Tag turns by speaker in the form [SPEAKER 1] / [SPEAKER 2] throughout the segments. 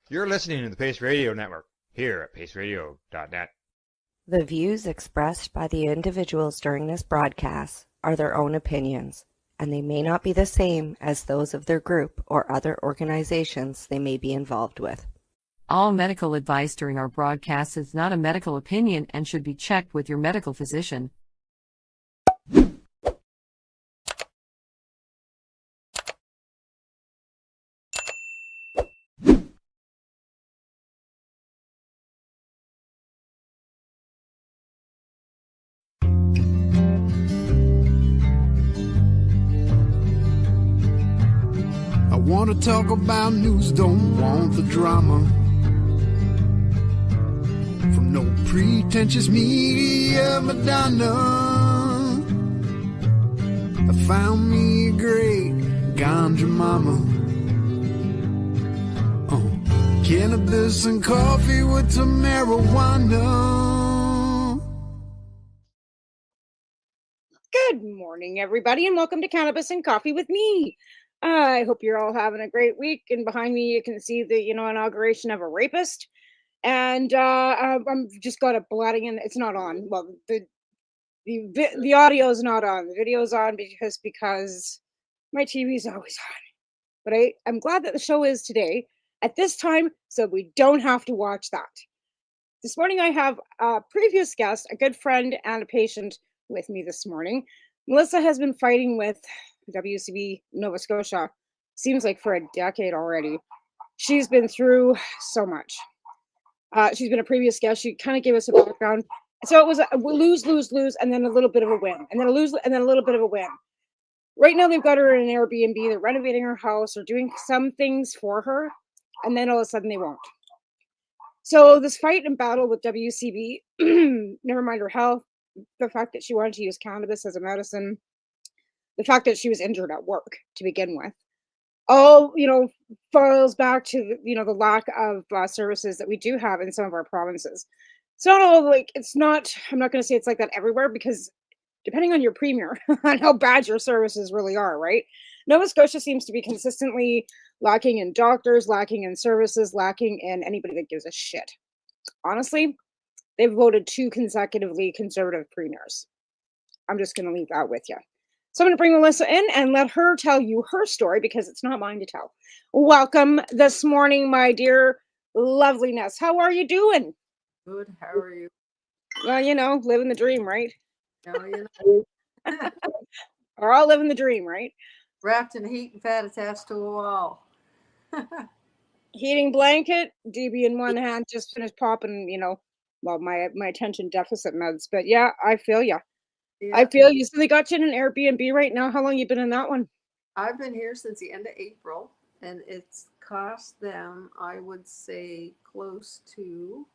[SPEAKER 1] You're listening to the Pace Radio Network here at paceradio.net.
[SPEAKER 2] The views expressed by the individuals during this broadcast are their own opinions, and they may not be the same as those of their group or other organizations they may be involved with.
[SPEAKER 3] All medical advice during our broadcast is not a medical opinion and should be checked with your medical physician.
[SPEAKER 4] I want to talk about news, don't want the drama. From no pretentious media Madonna. I found me a great ganja mama. Cannabis and coffee with some marijuana.
[SPEAKER 5] Good morning, everybody, and welcome to Cannabis and Coffee with me. I hope you're all having a great week. And behind me, you can see the inauguration of a rapist. And I'm just got it blatting in. It's not on. Well, the audio is not on. The video's on because my TV is always on. But I'm glad that the show is today at this time, so we don't have to watch that. This morning, I have a previous guest, a good friend and a patient with me this morning. Mellisa has been fighting with WCB Nova Scotia, seems like for a decade already. She's been through so much. She's been a previous guest. She kind of gave us a background. So it was a lose, and then a little bit of a win, and then a lose, and then a little bit of a win. Right now, they've got her in an Airbnb. They're renovating her house or doing some things for her, and then all of a sudden they won't. So this fight and battle with WCB, never mind her health, the fact that she wanted to use cannabis as a medicine, the fact that she was injured at work to begin with, all falls back to the lack of services that we do have in some of our provinces. It's not all I'm not going to say it's like that everywhere, because depending on your premier on how bad your services really are, right? Nova Scotia seems to be consistently lacking in doctors, lacking in services, lacking in anybody that gives a shit. Honestly, they've voted 2 consecutively conservative premiers. I'm just going to leave that with you. So I'm going to bring Mellisa in and let her tell you her story, because it's not mine to tell. Welcome this morning, my dear loveliness. How are you doing?
[SPEAKER 6] Good. How are you?
[SPEAKER 5] Well, living the dream, right?
[SPEAKER 6] No,
[SPEAKER 5] We're all living the dream, right?
[SPEAKER 6] Wrapped in heat and fat attached to a wall.
[SPEAKER 5] Heating blanket, DB in one hand, just finished popping, my attention deficit meds. But yeah, I feel you.
[SPEAKER 6] Yeah.
[SPEAKER 5] I feel you. So they got you in an Airbnb right now. How long you been in that one?
[SPEAKER 6] I've been here since the end of April, and it's cost them, I would say, close to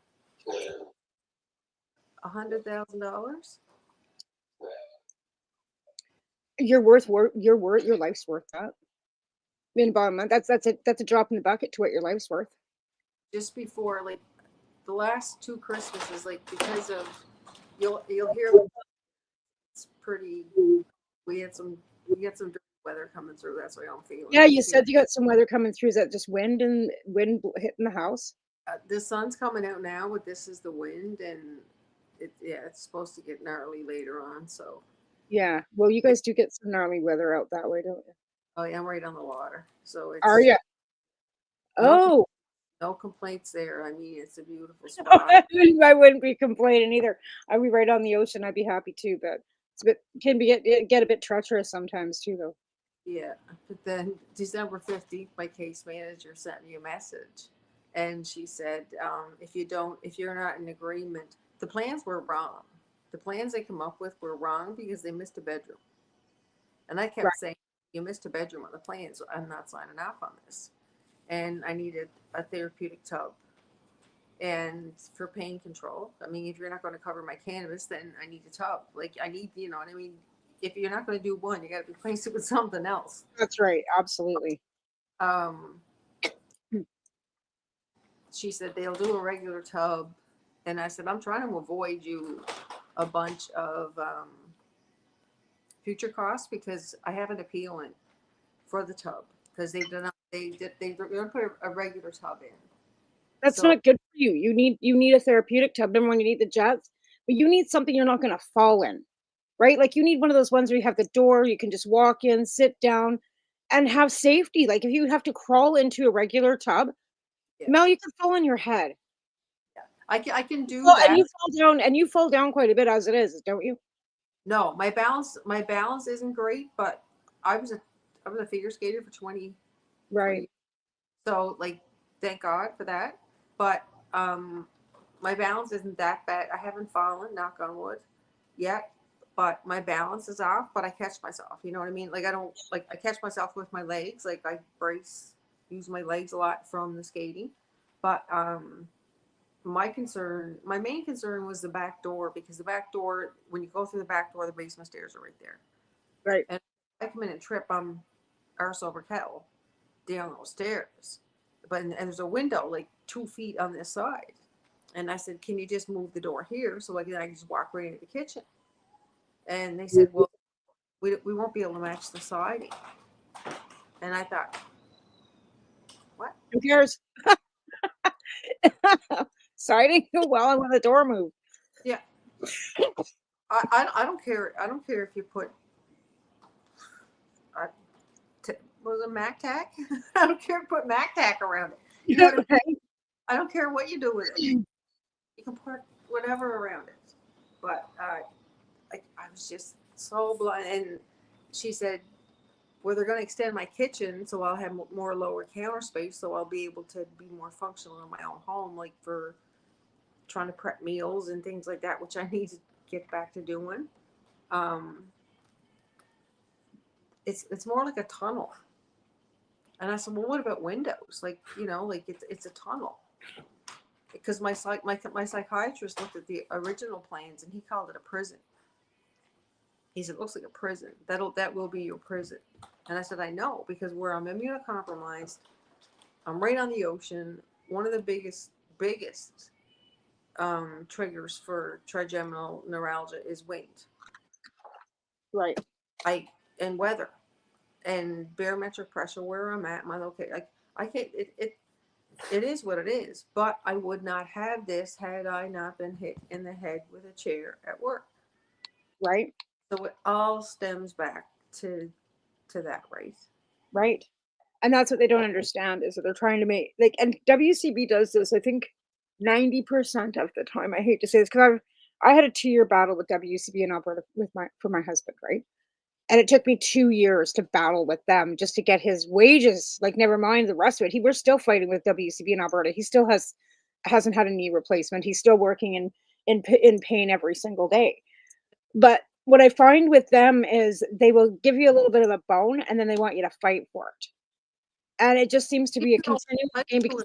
[SPEAKER 6] $100,000.
[SPEAKER 5] Your life's worth that. In about a month, that's a drop in the bucket to what your life's worth.
[SPEAKER 6] Just before, the last 2 Christmases, because of you'll hear it's pretty. We had some dirty weather coming through. That's what I'm feeling.
[SPEAKER 5] Yeah, you said you got some weather coming through. Is that just wind hitting the house?
[SPEAKER 6] The sun's coming out now, but this is the wind, and it's supposed to get gnarly later on. So.
[SPEAKER 5] Yeah, well, you guys do get some gnarly weather out that way, don't you?
[SPEAKER 6] Oh yeah, I'm right on the water, so it's.
[SPEAKER 5] Are you?
[SPEAKER 6] No, no complaints there. I mean, it's a beautiful spot.
[SPEAKER 5] I wouldn't be complaining either. I'd be right on the ocean. I'd be happy too, but get a bit treacherous sometimes too, though.
[SPEAKER 6] Yeah, but then December 15th, my case manager sent me a message, and she said, if you're not in agreement, the plans were wrong. The plans they come up with were wrong because they missed a bedroom, and I kept saying, you missed a bedroom on the plans. So I'm not signing off on this. And I needed a therapeutic tub. And for pain control, I mean, if you're not going to cover my cannabis, then I need a tub. I need, what I mean? If you're not going to do one, you got to replace it with something else.
[SPEAKER 5] That's right. Absolutely.
[SPEAKER 6] She said they'll do a regular tub. And I said, I'm trying to avoid you a bunch of future costs, because I have an appeal in for the tub, because they're going to put a regular tub in,
[SPEAKER 5] That's
[SPEAKER 6] So
[SPEAKER 5] not good for you. You need a therapeutic tub. Number one, you need the jets, but you need something you're not going to fall in, right? Like you need one of those ones where you have the door, you can just walk in, sit down, and have safety. Like if you have to crawl into a regular tub,
[SPEAKER 6] yeah,
[SPEAKER 5] Mel, you could fall on your head.
[SPEAKER 6] I can do
[SPEAKER 5] Well,
[SPEAKER 6] that.
[SPEAKER 5] and you fall down quite a bit as it is, don't you?
[SPEAKER 6] No, my balance isn't great, but I was a figure skater for 20.
[SPEAKER 5] Right.
[SPEAKER 6] So like, thank God for that. But my balance isn't that bad. I haven't fallen, knock on wood, yet. But my balance is off. But I catch myself. You know what I mean? Like I catch myself with my legs. Like I use my legs a lot from the skating. But my main concern was the back door, because the back door, when you go through the back door, the basement stairs are right there.
[SPEAKER 5] Right.
[SPEAKER 6] And I come in and trip, arse over kettle down those stairs. But and there's a window like 2 feet on this side. And I said, can you just move the door here so I can just walk right into the kitchen? And they said, well, we won't be able to match the siding. And I thought, what?
[SPEAKER 5] Who cares? Siding? Well, I want the door moved.
[SPEAKER 6] Yeah. I don't care. I don't care if you put was it Mac tack? I don't care if you put Mac tack around it. You know what I mean? I don't care what you do with it. You can put whatever around it. But I was just so blind. And she said, well, they're going to extend my kitchen, so I'll have more lower counter space, so I'll be able to be more functional in my own home, like for trying to prep meals and things like that, which I need to get back to doing. It's more like a tunnel. And I said, well, what about windows? Like, like it's a tunnel. Because my psychiatrist looked at the original plans and he called it a prison. He said, it looks like a prison. That will be your prison. And I said, I know, because where I'm immunocompromised, I'm right on the ocean. One of the biggest triggers for trigeminal neuralgia is wind.
[SPEAKER 5] Right.
[SPEAKER 6] And weather. And barometric pressure where I'm at, I can't, it is what it is, but I would not have this had I not been hit in the head with a chair at work.
[SPEAKER 5] Right.
[SPEAKER 6] So it all stems back to that, right?
[SPEAKER 5] Right. And that's what they don't understand, is that they're trying to make and WCB does this, I think 90% of the time. I hate to say this because I had a 2-year battle with WCB in Alberta for my husband, right? And it took me 2 years to battle with them just to get his wages. Like, never mind the rest of it. We're still fighting with WCB in Alberta. He still hasn't had a knee replacement. He's still working in pain every single day. But what I find with them is they will give you a little bit of a bone and then they want you to fight for it. And it just seems to be a continuous game because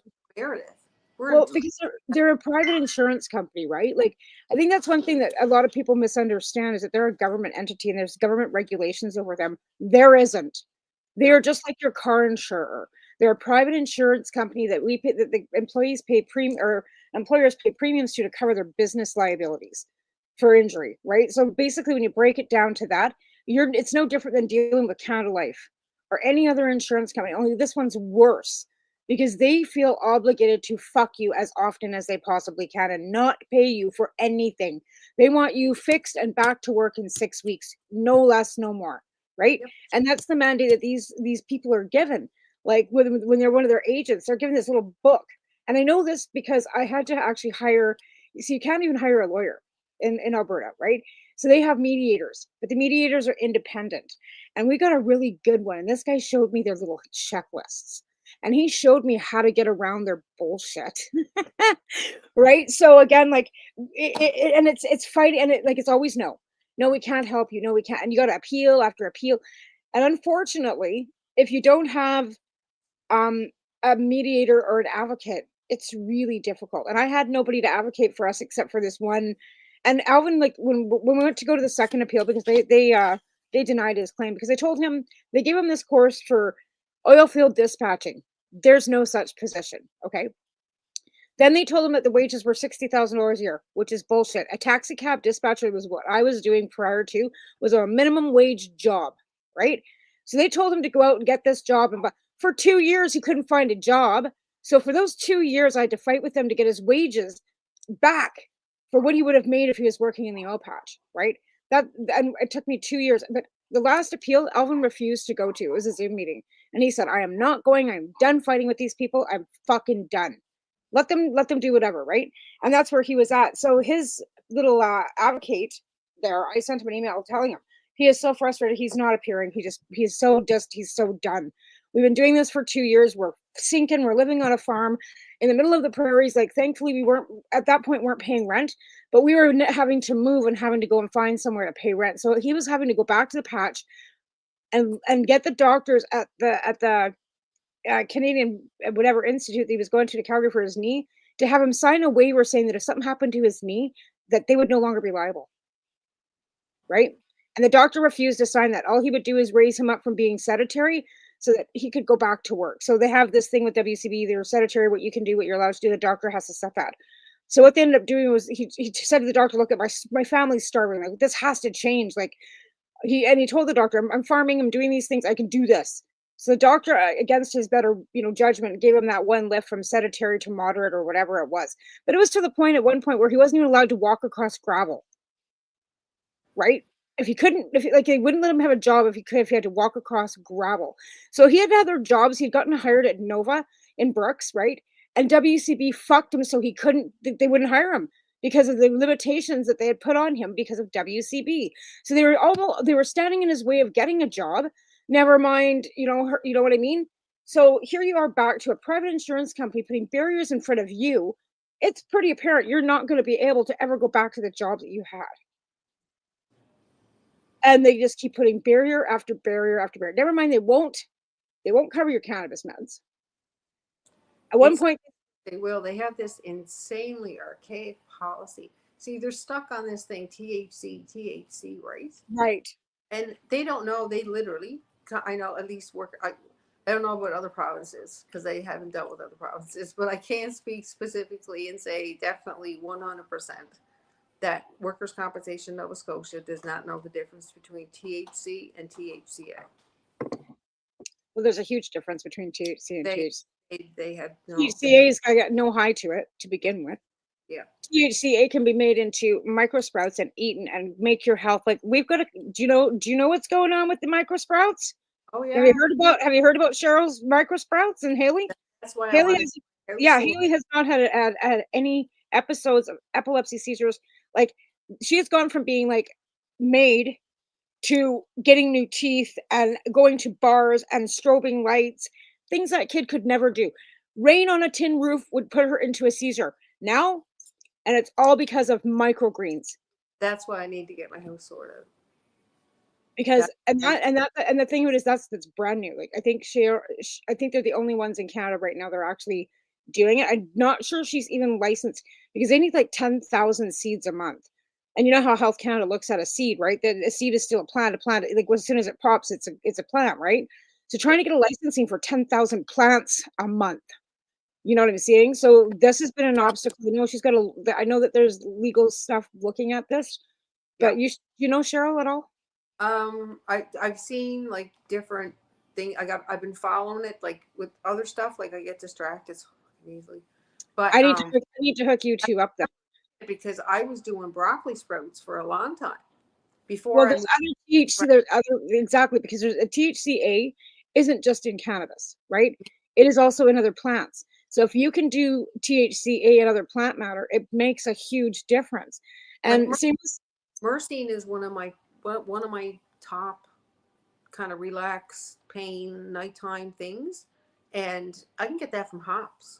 [SPEAKER 5] they're a private insurance company, right? Like, I think that's one thing that a lot of people misunderstand, is that they're a government entity and there's government regulations over them. There isn't. They are just like your car insurer. They're a private insurance company that we pay, that the employees pay employers pay premiums to cover their business liabilities for injury, right? So basically, when you break it down to that, it's no different than dealing with Canada Life or any other insurance company. Only this one's worse, because they feel obligated to fuck you as often as they possibly can and not pay you for anything. They want you fixed and back to work in 6 weeks, no less, no more, right? Yep. And that's the mandate that these people are given. Like when they're one of their agents, they're given this little book. And I know this because I had to actually hire, you can't even hire a lawyer in Alberta, right? So they have mediators, but the mediators are independent. And we got a really good one. And this guy showed me their little checklists. And he showed me how to get around their bullshit. Right. So again, like it's fighting, and it's always no, we can't help you. No, we can't. And you got to appeal after appeal. And unfortunately, if you don't have a mediator or an advocate, it's really difficult. And I had nobody to advocate for us except for this one. And Alvin, like when we went to go to the second appeal, because they denied his claim, because they gave him this course for oil field dispatching. There's no such position. Okay. Then they told him that the wages were $60,000 a year, which is bullshit. A taxi cab dispatcher was what I was doing prior to, was a minimum wage job, right? So they told him to go out and get this job. And for 2 years, he couldn't find a job. So for those 2 years, I had to fight with him to get his wages back for what he would have made if he was working in the oil patch, right? And it took me 2 years. But the last appeal, Alvin refused to go to. It was a Zoom meeting. And he said, I am not going. I'm done fighting with these people. I'm fucking done. Let them do whatever, right? And that's where he was at. So his little advocate there, I sent him an email telling him he is so frustrated. He's not appearing. He's so done. We've been doing this for 2 years. We're sinking. We're living on a farm in the middle of the prairies. Like, thankfully, we weren't at that point weren't paying rent, but we were having to move and having to go and find somewhere to pay rent. So he was having to go back to the patch and get the doctors at the Canadian whatever institute that he was going to Calgary for his knee to have him sign a waiver saying that if something happened to his knee, that they would no longer be liable. Right? And the doctor refused to sign that. All he would do is raise him up from being sedentary so that he could go back to work. So they have this thing with WCB, they're sedentary, what you can do, what you're allowed to do, the doctor has to set that. So what they ended up doing was he said to the doctor, look, at my family's starving. Like, this has to change. Like, he told the doctor, I'm farming, I'm doing these things, I can do this. So the doctor, against his better, judgment, gave him that one lift from sedentary to moderate or whatever it was. But it was to the point at one point where he wasn't even allowed to walk across gravel. Right? They wouldn't let him have a job if he had to walk across gravel. So he had other jobs. He'd gotten hired at Nova in Brooks, right? And WCB fucked him so they wouldn't hire him because of the limitations that they had put on him because of WCB. So they were standing in his way of getting a job. Never mind, you know what I mean? So here you are back to a private insurance company putting barriers in front of you. It's pretty apparent you're not going to be able to ever go back to the job that you had. And they just keep putting barrier after barrier after barrier. Never mind, they won't cover your cannabis meds. At one point,
[SPEAKER 6] they will. They have this insanely archaic policy. See, they're stuck on this thing, THC, right?
[SPEAKER 5] Right.
[SPEAKER 6] And they don't know. They literally, I know at least I don't know about other provinces because they haven't dealt with other provinces, but I can speak specifically and say definitely 100%. That workers' compensation Nova Scotia does not know the difference between THC and THCA.
[SPEAKER 5] Well, there's a huge difference between THC and THC.
[SPEAKER 6] They have no.
[SPEAKER 5] THCA's got no high to it to begin with.
[SPEAKER 6] Yeah.
[SPEAKER 5] THCA can be made into micro sprouts and eaten and make your health like we've got. Do you know what's going on with the micro sprouts?
[SPEAKER 6] Oh yeah.
[SPEAKER 5] Have you heard about Cheryl's micro sprouts and Haley?
[SPEAKER 6] That's why
[SPEAKER 5] Haley has not had any episodes of epilepsy seizures. Like, she has gone from being like made to getting new teeth and going to bars and strobing lights, things that kid could never do. Rain on a tin roof would put her into a seizure now, and it's all because of microgreens.
[SPEAKER 6] That's why I need to get my house sorted.
[SPEAKER 5] Because the thing of it is that's brand new. Like, I think they're the only ones in Canada right now that are actually doing it. I'm not sure she's even licensed because they need like 10,000 seeds a month. And you know how Health Canada looks at a seed, right? A seed is still a plant. Like, as soon as it pops, it's a plant, right? So trying to get a licensing for 10,000 plants a month, you know what I'm saying? So this has been an obstacle. I know that there's legal stuff looking at this, but you know Cheryl at all?
[SPEAKER 6] I've seen like different things. I've been following it like with other stuff. Like, I get distracted easily, but
[SPEAKER 5] I need to hook you two up there
[SPEAKER 6] because I was doing broccoli sprouts for a long time before.
[SPEAKER 5] Well, there's other exactly, because there's a THCA isn't just in cannabis, right? It is also in other plants. So if you can do THCA and other plant matter, it makes a huge difference. And
[SPEAKER 6] like myrcene is one of my top kind of relax, pain, nighttime things, and I can get that from hops.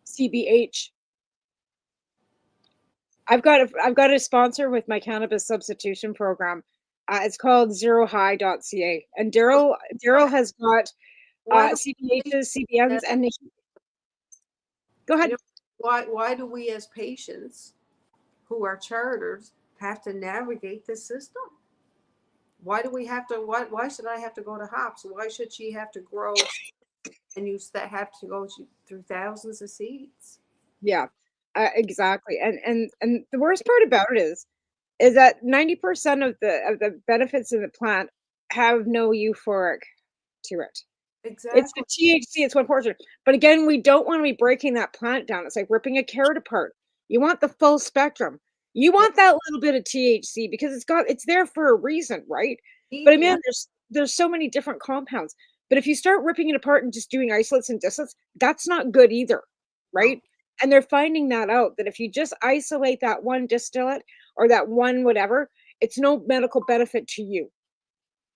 [SPEAKER 5] CBH. I've got a sponsor with my cannabis substitution program. It's called zerohigh.ca, and Daryl has got CBHs, CBNs, and go ahead.
[SPEAKER 6] Why do we as patients who are charters have to navigate this system? Why do we have to? Why should I have to go to hops? Why should she have to grow and you have to go through thousands of seeds?
[SPEAKER 5] Yeah, exactly. And the worst part about it is that 90% of the benefits of the plant have no euphoric to it. It's
[SPEAKER 6] Exactly.
[SPEAKER 5] the THC, it's one portion. But again, we don't want to be breaking that plant down. It's like ripping a carrot apart. You want the full spectrum. You
[SPEAKER 6] Yeah.
[SPEAKER 5] want that little bit of THC because it's there for a reason, right? But I
[SPEAKER 6] Yeah.
[SPEAKER 5] mean, there's so many different compounds. But if you start ripping it apart and just doing isolates and distillates, that's not good either,
[SPEAKER 6] No.
[SPEAKER 5] right? And they're finding that out that if you just isolate that one distillate or that one whatever, it's no medical benefit to you,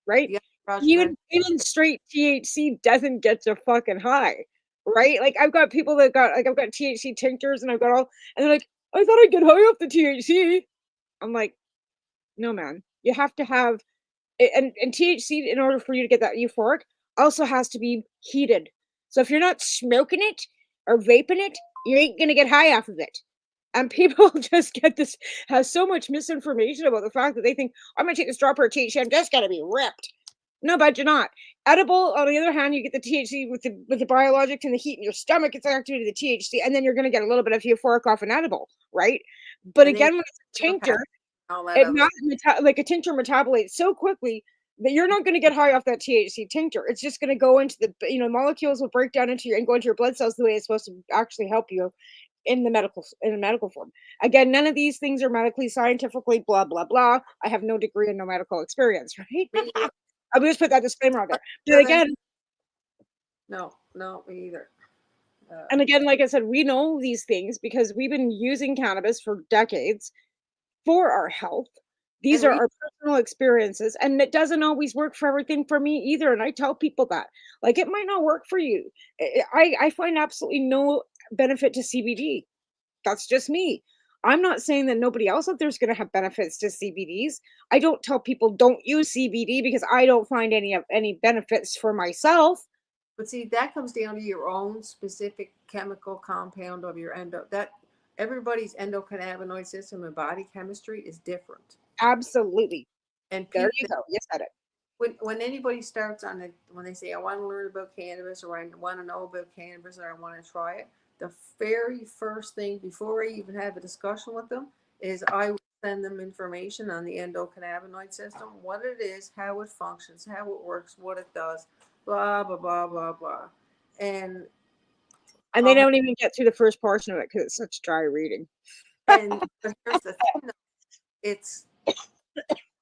[SPEAKER 5] right?
[SPEAKER 6] Yeah. Roger that.
[SPEAKER 5] Even straight THC doesn't get you fucking high, right? Like I've got people that got like I've got THC tinctures and I've got all and they're like, I thought I'd get high off the THC. I'm like, no man. You have to have and THC in order for you to get that euphoric also has to be heated. So if you're not smoking it or vaping it, you ain't gonna get high off of it. And people just get this has so much misinformation about the fact that they think I'm gonna take this dropper of THC, I'm just gonna be ripped. No, but you're not. Edible, on the other hand, you get the THC with the biologics and the heat in your stomach. It's activated the THC, and then you're going to get a little bit of euphoric off an edible, right? But
[SPEAKER 6] And then
[SPEAKER 5] again, when it's a tincture,
[SPEAKER 6] all that
[SPEAKER 5] it
[SPEAKER 6] other
[SPEAKER 5] not like a tincture metabolates so quickly that you're not going to get high off that THC tincture. It's just going to go into the molecules will break down into your and go into your blood cells the way it's supposed to actually help you in the medical form. Again, none of these things are medically, scientifically, blah blah blah. I have no degree and no medical experience, right?
[SPEAKER 6] me either.
[SPEAKER 5] I will just put that disclaimer out there. But
[SPEAKER 6] Sure, then-
[SPEAKER 5] again,
[SPEAKER 6] no, me either.
[SPEAKER 5] and again, like I said, we know these things because we've been using cannabis for decades for our health. These
[SPEAKER 6] And
[SPEAKER 5] are
[SPEAKER 6] we
[SPEAKER 5] our personal experiences, and it doesn't always work for everything for me either. And I tell people that, like, it might not work for you. I find absolutely no benefit to CBD. That's just me. I'm not saying that nobody else out there is going to have benefits to CBDs. I don't tell people don't use CBD because I don't find any benefits for myself.
[SPEAKER 6] But see, that comes down to your own specific chemical compound of your that everybody's endocannabinoid system and body chemistry is different.
[SPEAKER 5] Absolutely.
[SPEAKER 6] And
[SPEAKER 5] There
[SPEAKER 6] people,
[SPEAKER 5] you go. You said it.
[SPEAKER 6] when anybody starts on it, when they say I want to learn about cannabis or I want to know about cannabis or I want to try it, the very first thing before I even have a discussion with them is I will send them information on the endocannabinoid system, what it is, how it functions, how it works, what it does, blah blah blah blah blah, and
[SPEAKER 5] And they don't even get through the first portion of it because it's such dry reading.
[SPEAKER 6] but here's the thing, though, it's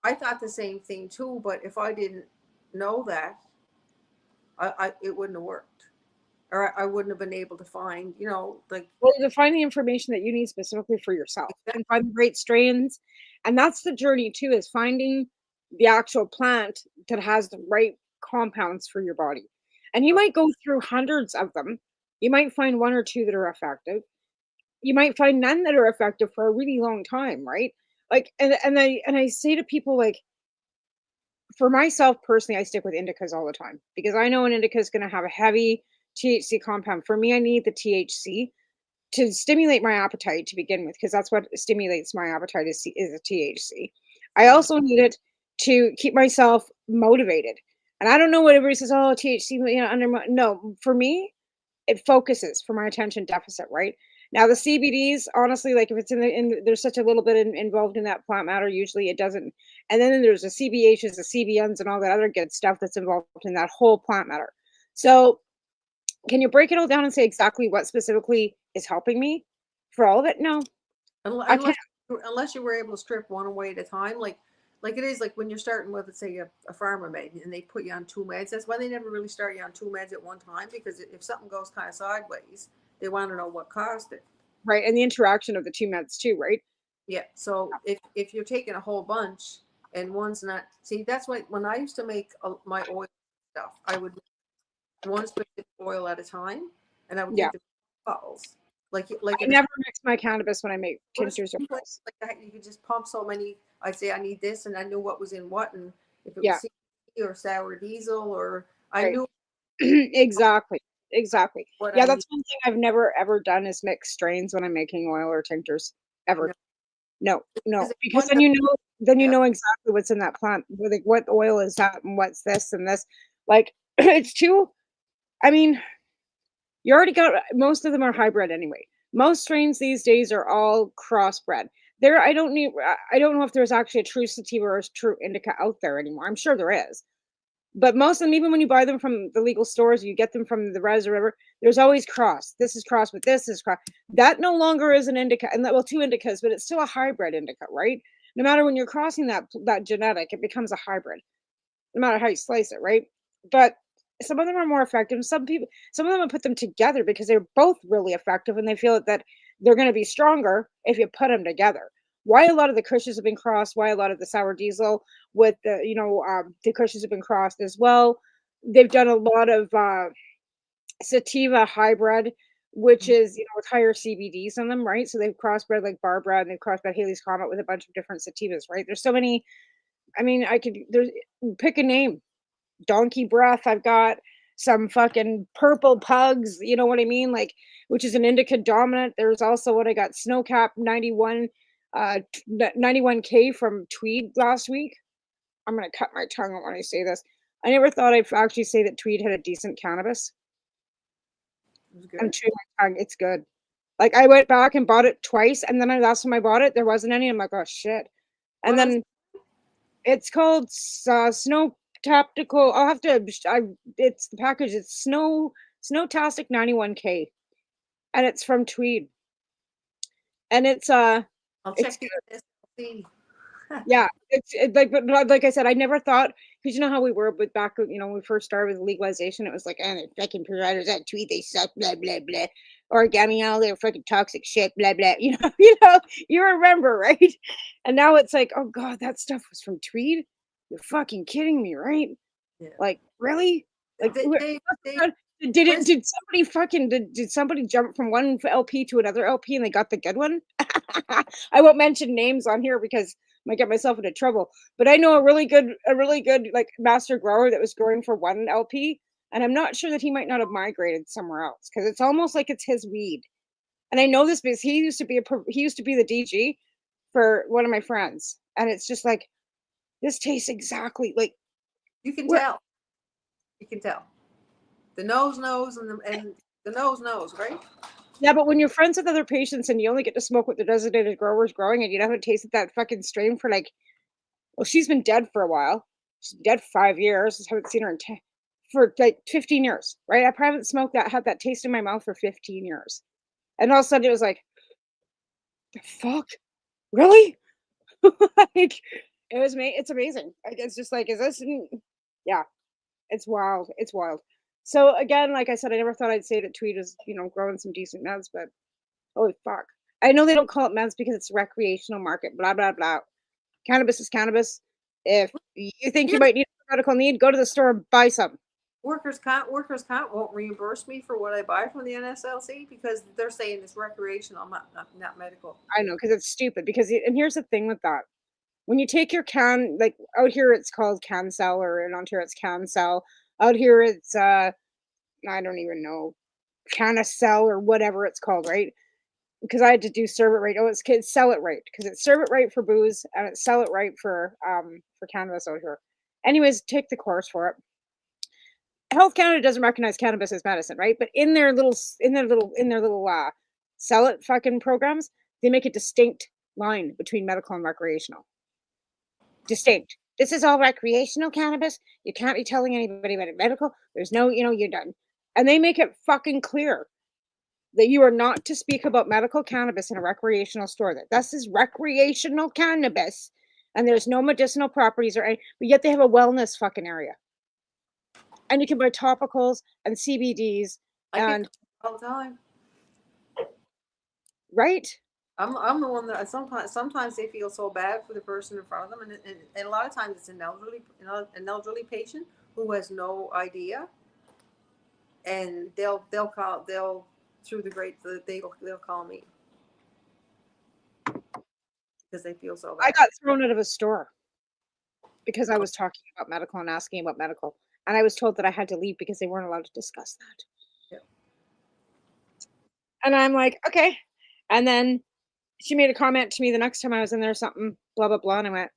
[SPEAKER 6] I thought the same thing too, but if I didn't know that, it wouldn't have worked, or I wouldn't have been able to find, like
[SPEAKER 5] Well, to find the information that you need specifically for yourself and find the great strains. And that's the journey too, is finding the actual plant that has the right compounds for your body. And you might go through hundreds of them. You might find one or two that are effective. You might find none that are effective for a really long time, right? Like and I say to people, like, for myself personally, I stick with indicas all the time because I know an indica is going to have a heavy THC compound. For me, I need the THC to stimulate my appetite to begin with, because that's what stimulates my appetite is a THC. I also need it to keep myself motivated. And I don't know what everybody says, oh, THC, no, for me, it focuses for my attention deficit, right? Now the CBDs, honestly, like if it's there's such a little bit involved in that plant matter, usually it doesn't. And then there's the CBHs, the CBNs, and all that other good stuff that's involved in that whole plant matter. So can you break it all down and say exactly what specifically is helping me for all of it? No, I can't.
[SPEAKER 6] unless you were able to strip one away at a time, like it is like when you're starting with, let's say, a pharma med and they put you on two meds. That's why they never really start you on two meds at one time, because if something goes kind of sideways, they want to know what caused it.
[SPEAKER 5] Right, and the interaction of the two meds too, right?
[SPEAKER 6] Yeah. So if you're taking a whole bunch and one's not, see, that's why when I used to make my oil stuff, I would make one specific oil at a time, and I would
[SPEAKER 5] Yeah.
[SPEAKER 6] take the bottles. Like
[SPEAKER 5] I never mix my cannabis when I make tinctures or pills.
[SPEAKER 6] like that, you could just pump so many. I'd say I need this, and I knew what was in what, and if it
[SPEAKER 5] Yeah.
[SPEAKER 6] was CBD or sour diesel, or I
[SPEAKER 5] Right.
[SPEAKER 6] knew
[SPEAKER 5] Exactly.
[SPEAKER 6] what
[SPEAKER 5] Yeah,
[SPEAKER 6] I
[SPEAKER 5] that's one thing I've never ever done is mix strains when I'm making oil or tinctures ever. No,
[SPEAKER 6] Because if
[SPEAKER 5] because
[SPEAKER 6] one
[SPEAKER 5] then you
[SPEAKER 6] Yeah.
[SPEAKER 5] know exactly what's in that plant. Like what oil is that and what's this and this. Like it's too. I mean, you already got most of them are hybrid anyway. Most strains these days are all crossbred. I don't know if there's actually a true sativa or a true indica out there anymore. I'm sure there is. But most of them, even when you buy them from the legal stores, you get them from the res or whatever, there's always cross. This is cross with this is cross. That no longer is an indica, and well, 2 indicas, but it's still a hybrid indica, right? No matter when you're crossing that genetic, it becomes a hybrid, no matter how you slice it, right? But some of them are more effective. Some of them have put them together because they're both really effective, and they feel that they're going to be stronger if you put them together. Why a lot of the Kushes have been crossed, why a lot of the sour diesel with the, the Kushes have been crossed as well. They've done a lot of sativa hybrid, which is, with higher CBDs on them, right? So they've crossbred like Barbara, and they've crossbred Haley's Comet with a bunch of different sativas, right? There's so many. I mean, there's pick a name. Donkey breath. I've got some fucking purple pugs, you know what I mean? Like, which is an indica dominant. There's also what I got, Snowcap 91K from Tweed last week. I'm going to cut my tongue when I say this. I never thought I'd actually say that Tweed had a decent cannabis. I'm chewing my tongue. It's good. Like, I went back and bought it twice, and then last time I bought it, there wasn't any. I'm like, oh shit. And then it's called Snow Tactical. I'll have to. It's the package. It's Snowtastic 91K, and it's from Tweed. And it's
[SPEAKER 6] I'll check the
[SPEAKER 5] yeah, it's like, but like I said, I never thought, because you know how we were with back, when we first started with legalization, it was like, the fucking providers at Tweed, they suck, blah blah blah, origami, all their fucking toxic shit, blah blah. You remember, right? And now it's like, oh god, that stuff was from Tweed. You're fucking kidding me, right? Yeah. Like, really? Like, did somebody jump from one LP to another LP and they got the good one? I won't mention names on here because I might get myself into trouble. But I know a really good like master grower that was growing for one LP, and I'm not sure that he might not have migrated somewhere else because it's almost like it's his weed. And I know this because he used to be the DG for one of my friends, and it's just like, this tastes exactly like.
[SPEAKER 6] You can tell. You can tell. The nose knows, and the nose knows, right?
[SPEAKER 5] Yeah, but when you're friends with other patients and you only get to smoke with the designated growers growing, and you haven't tasted that fucking strain for she's been dead for a while. She's been dead 5 years. I haven't seen her for 15 years, right? I haven't smoked had that taste in my mouth for 15 years. And all of a sudden it was like, the fuck? Really? Like, it's amazing. Like, it's just like, is this? Yeah, it's wild. It's wild. So again, like I said, I never thought I'd say that Tweed was, growing some decent meds, but holy fuck. I know they don't call it meds because it's recreational market, blah, blah, blah. Cannabis is cannabis. If you think you might need a medical need, go to the store and buy some.
[SPEAKER 6] Workers' comp won't reimburse me for what I buy from the NSLC because they're saying it's recreational, not medical.
[SPEAKER 5] I know, because it's stupid. And here's the thing with that. When you take your can, like out here it's called CanCell, or in Ontario it's CanCell. Out here it's I don't even know, Canacell or whatever it's called, right? Because I had to do serve it right. Oh, it's sell it right, because it's serve it right for booze and it's sell it right for cannabis out here. Anyways, take the course for it. Health Canada doesn't recognize cannabis as medicine, right? But in their little sell it fucking programs, they make a distinct line between medical and recreational. Distinct. This is all recreational cannabis. You can't be telling anybody about it medical. There's no, you're done. And they make it fucking clear that you are not to speak about medical cannabis in a recreational store. That this is recreational cannabis, and there's no medicinal properties but yet they have a wellness fucking area. And you can buy topicals and CBDs and
[SPEAKER 6] all the time.
[SPEAKER 5] Right?
[SPEAKER 6] I'm the one that sometimes they feel so bad for the person in front of them, and a lot of times it's an elderly patient who has no idea, and they'll call me because they feel so bad.
[SPEAKER 5] I got thrown out of a store because I was talking about medical and asking about medical, and I was told that I had to leave because they weren't allowed to discuss that.
[SPEAKER 6] Yeah.
[SPEAKER 5] And I'm like, okay. And then she made a comment to me the next time I was in there, something, blah, blah, blah. And I went,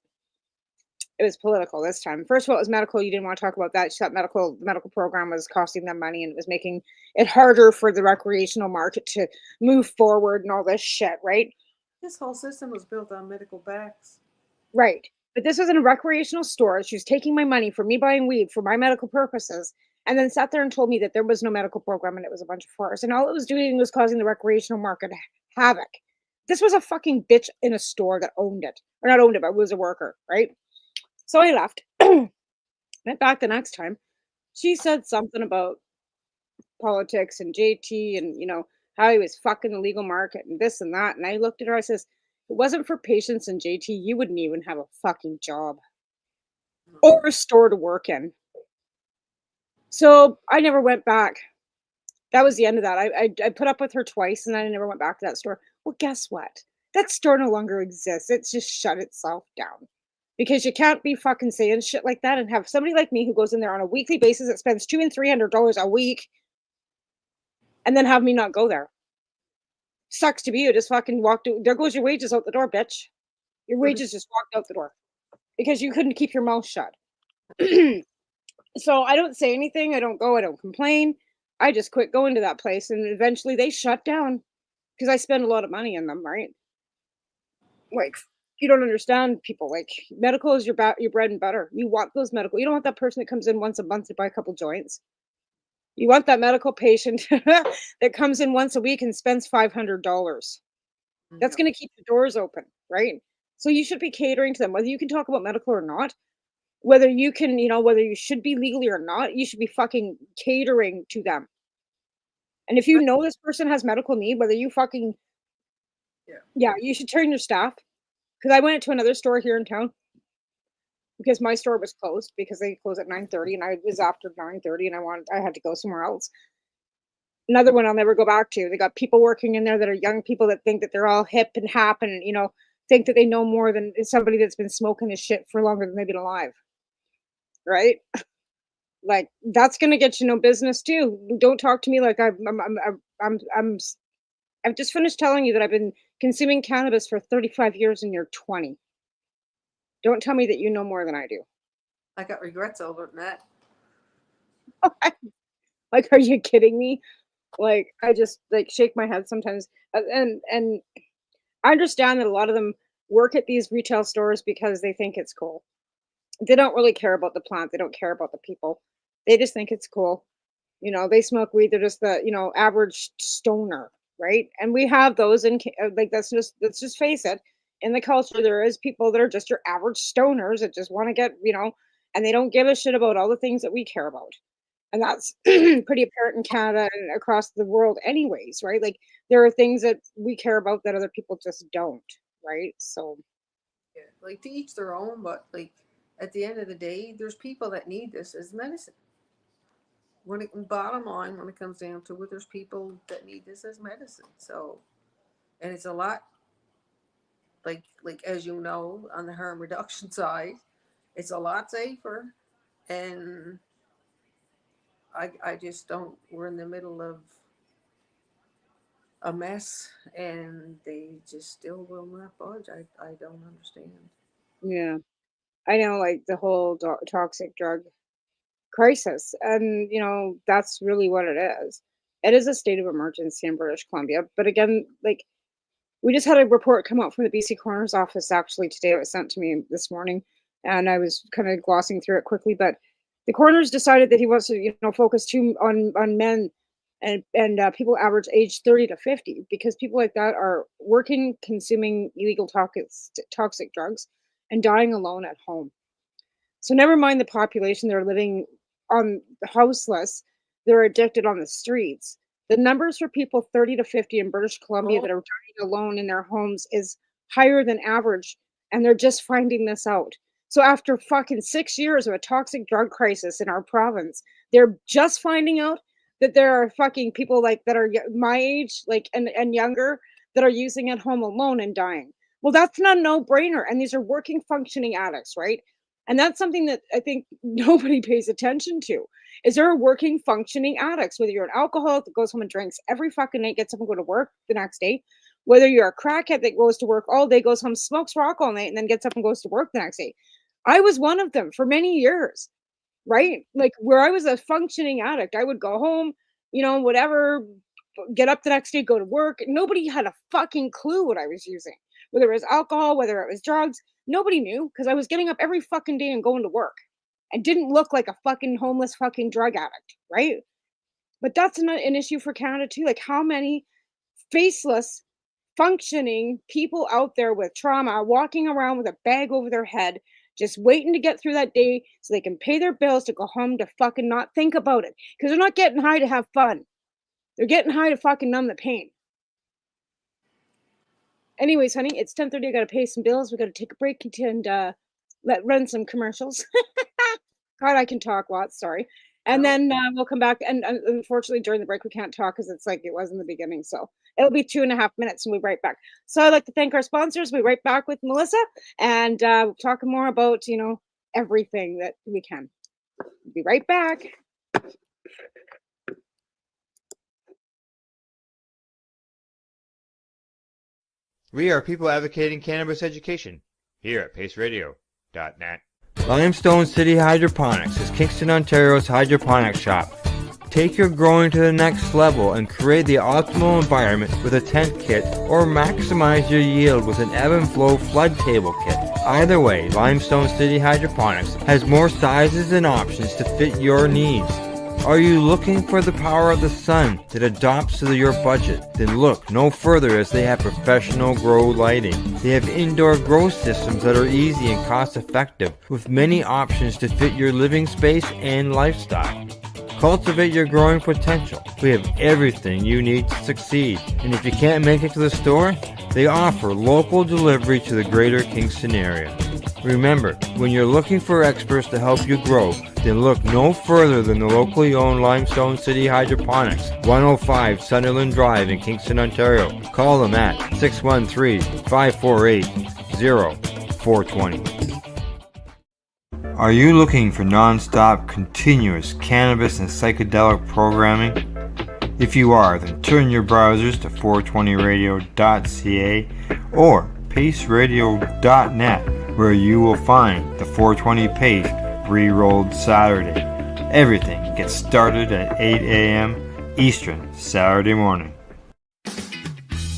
[SPEAKER 5] it was political this time. First of all, it was medical. You didn't want to talk about that. She thought the medical program was costing them money, and it was making it harder for the recreational market to move forward and all this shit, right?
[SPEAKER 6] This whole system was built on medical backs.
[SPEAKER 5] Right. But this was in a recreational store. She was taking my money for me buying weed for my medical purposes, and then sat there and told me that there was no medical program and it was a bunch of farce. And all it was doing was causing the recreational market havoc. This was a fucking bitch in a store that owned it. Or not owned it, but was a worker, right? So I left. Went back the next time. She said something about politics and JT and, how he was fucking the legal market and this and that. And I looked at her, I says, if it wasn't for patience and JT, you wouldn't even have a fucking job or a store to work in. So I never went back. That was the end of that. I put up with her twice and then I never went back to that store. Well, guess what? That store no longer exists. It's just shut itself down. Because you can't be fucking saying shit like that and have somebody like me who goes in there on a weekly basis that spends $200 and $300 a week and then have me not go there. Sucks to be you. Just fucking walked. There goes your wages out the door, bitch. Your wages just walked out the door because you couldn't keep your mouth shut. So I don't say anything. I don't go. I don't complain. I just quit going to that place, and eventually they shut down because I spend a lot of money in them, right? Like, you don't understand, people. Like, medical is your bread and butter. You want those medical. You don't want that person that comes in once a month to buy a couple joints. You want that medical patient that comes in once a week and spends $500. That's going to keep the doors open, right? So you should be catering to them, whether you can talk about medical or not, whether you can, whether you should be legally or not, you should be fucking catering to them. And if you know this person has medical need, whether you fucking, yeah, you should train your staff. Because I went to another store here in town because my store was closed because they close at 9:30 and I was after 9:30 and I had to go somewhere else. Another one I'll never go back to. They got people working in there that are young people that think that they're all hip and hap and, think that they know more than somebody that's been smoking this shit for longer than they've been alive. Right? Like, that's going to get you no business too. Don't talk to me like I'm just finished telling you that I've been consuming cannabis for 35 years and you're 20. Don't tell me that you know more than I do.
[SPEAKER 6] I got regrets over that.
[SPEAKER 5] Like, are you kidding me? Like, I just shake my head sometimes. And I understand that a lot of them work at these retail stores because they think it's cool. They don't really care about the plant. They don't care about the people. They just think it's cool. They smoke weed. They're just the, average stoner, right? And we have those in let's just face it. In the culture, there is people that are just your average stoners that just want to get, and they don't give a shit about all the things that we care about. And that's pretty apparent in Canada and across the world anyways, right? Like, there are things that we care about that other people just don't, right? So,
[SPEAKER 6] yeah, like, to each their own, but like, at the end of the day, there's people that need this as medicine. Bottom line, when it comes down to it, there's people that need this as medicine. So, and it's a lot, like as you know, on the harm reduction side, it's a lot safer. And I just don't, we're in the middle of a mess and they just still will not budge. I don't understand.
[SPEAKER 5] yeah, I know, like, the whole toxic drug crisis. And, that's really what it is. It is a state of emergency in British Columbia. But again, like, we just had a report come out from the BC Coroner's office actually today. It was sent to me this morning, and I was kind of glossing through it quickly. But the coroner's decided that he wants to, focus too on men and people age 30 to 50 because people like that are working, consuming illegal toxic drugs, and dying alone at home. So never mind the population that are living on houseless, they're addicted on the streets. The numbers for people 30 to 50 in British Columbia that are dying alone in their homes is higher than average, and they're just finding this out. So after fucking 6 years of a toxic drug crisis in our province, they're just finding out that there are fucking people like that are my age, like and younger, that are using at home alone and dying. Well, that's not a no-brainer, and these are working, functioning addicts, right? And that's something that I think nobody pays attention to. Is there are working, functioning addicts, whether you're an alcoholic that goes home and drinks every fucking night, gets up and go to work the next day, whether you're a crackhead that goes to work all day, goes home, smokes rock all night, and then gets up and goes to work the next day. I was one of them for many years, right? Like, where I was a functioning addict, I would go home, whatever, get up the next day, go to work. Nobody had a fucking clue what I was using. whether it was alcohol, whether it was drugs. Nobody knew because I was getting up every fucking day and going to work and didn't look like a fucking homeless fucking drug addict, right? But that's an issue for Canada too. Like how many faceless, functioning people out there with trauma walking around with a bag over their head, just waiting to get through that day so they can pay their bills to go home to fucking not think about it. Because they're not getting high to have fun. They're getting high to fucking numb the pain. Anyways, honey, it's 10:30. I gotta pay some bills. We gotta take a break and run some commercials. God, I can talk lots. Sorry. And then we'll come back. And unfortunately, during the break, we can't talk because it's like it was in the beginning. So it'll be 2.5 minutes and we'll be right back. So I'd like to thank our sponsors. We'll be right back with Mellisa and we'll talk more about, everything that we can. We'll be right back.
[SPEAKER 1] We are people advocating cannabis education here at paceradio.net.
[SPEAKER 7] Limestone City Hydroponics is Kingston, Ontario's hydroponics shop. Take your growing to the next level and create the optimal environment with a tent kit or maximize your yield with an ebb and flow flood table kit. Either way, Limestone City Hydroponics has more sizes and options to fit your needs. Are you looking for the power of the sun that adapts to your budget? Then look no further as they have professional grow lighting. They have indoor grow systems that are easy and cost effective with many options to fit your living space and lifestyle. Cultivate your growing potential. We have everything you need to succeed. And if you can't make it to the store, they offer local delivery to the greater Kingston area. Remember, when you're looking for experts to help you grow, then look no further than the locally owned Limestone City Hydroponics, 105 Sunderland Drive in Kingston, Ontario. Call them at 613-548-0420. Are you looking for non-stop, continuous cannabis and psychedelic programming? If you are, then turn your browsers to 420radio.ca or paceradio.net, where you will find the 420 Pace re-rolled Saturday. Everything gets started at 8 a.m. Eastern Saturday morning.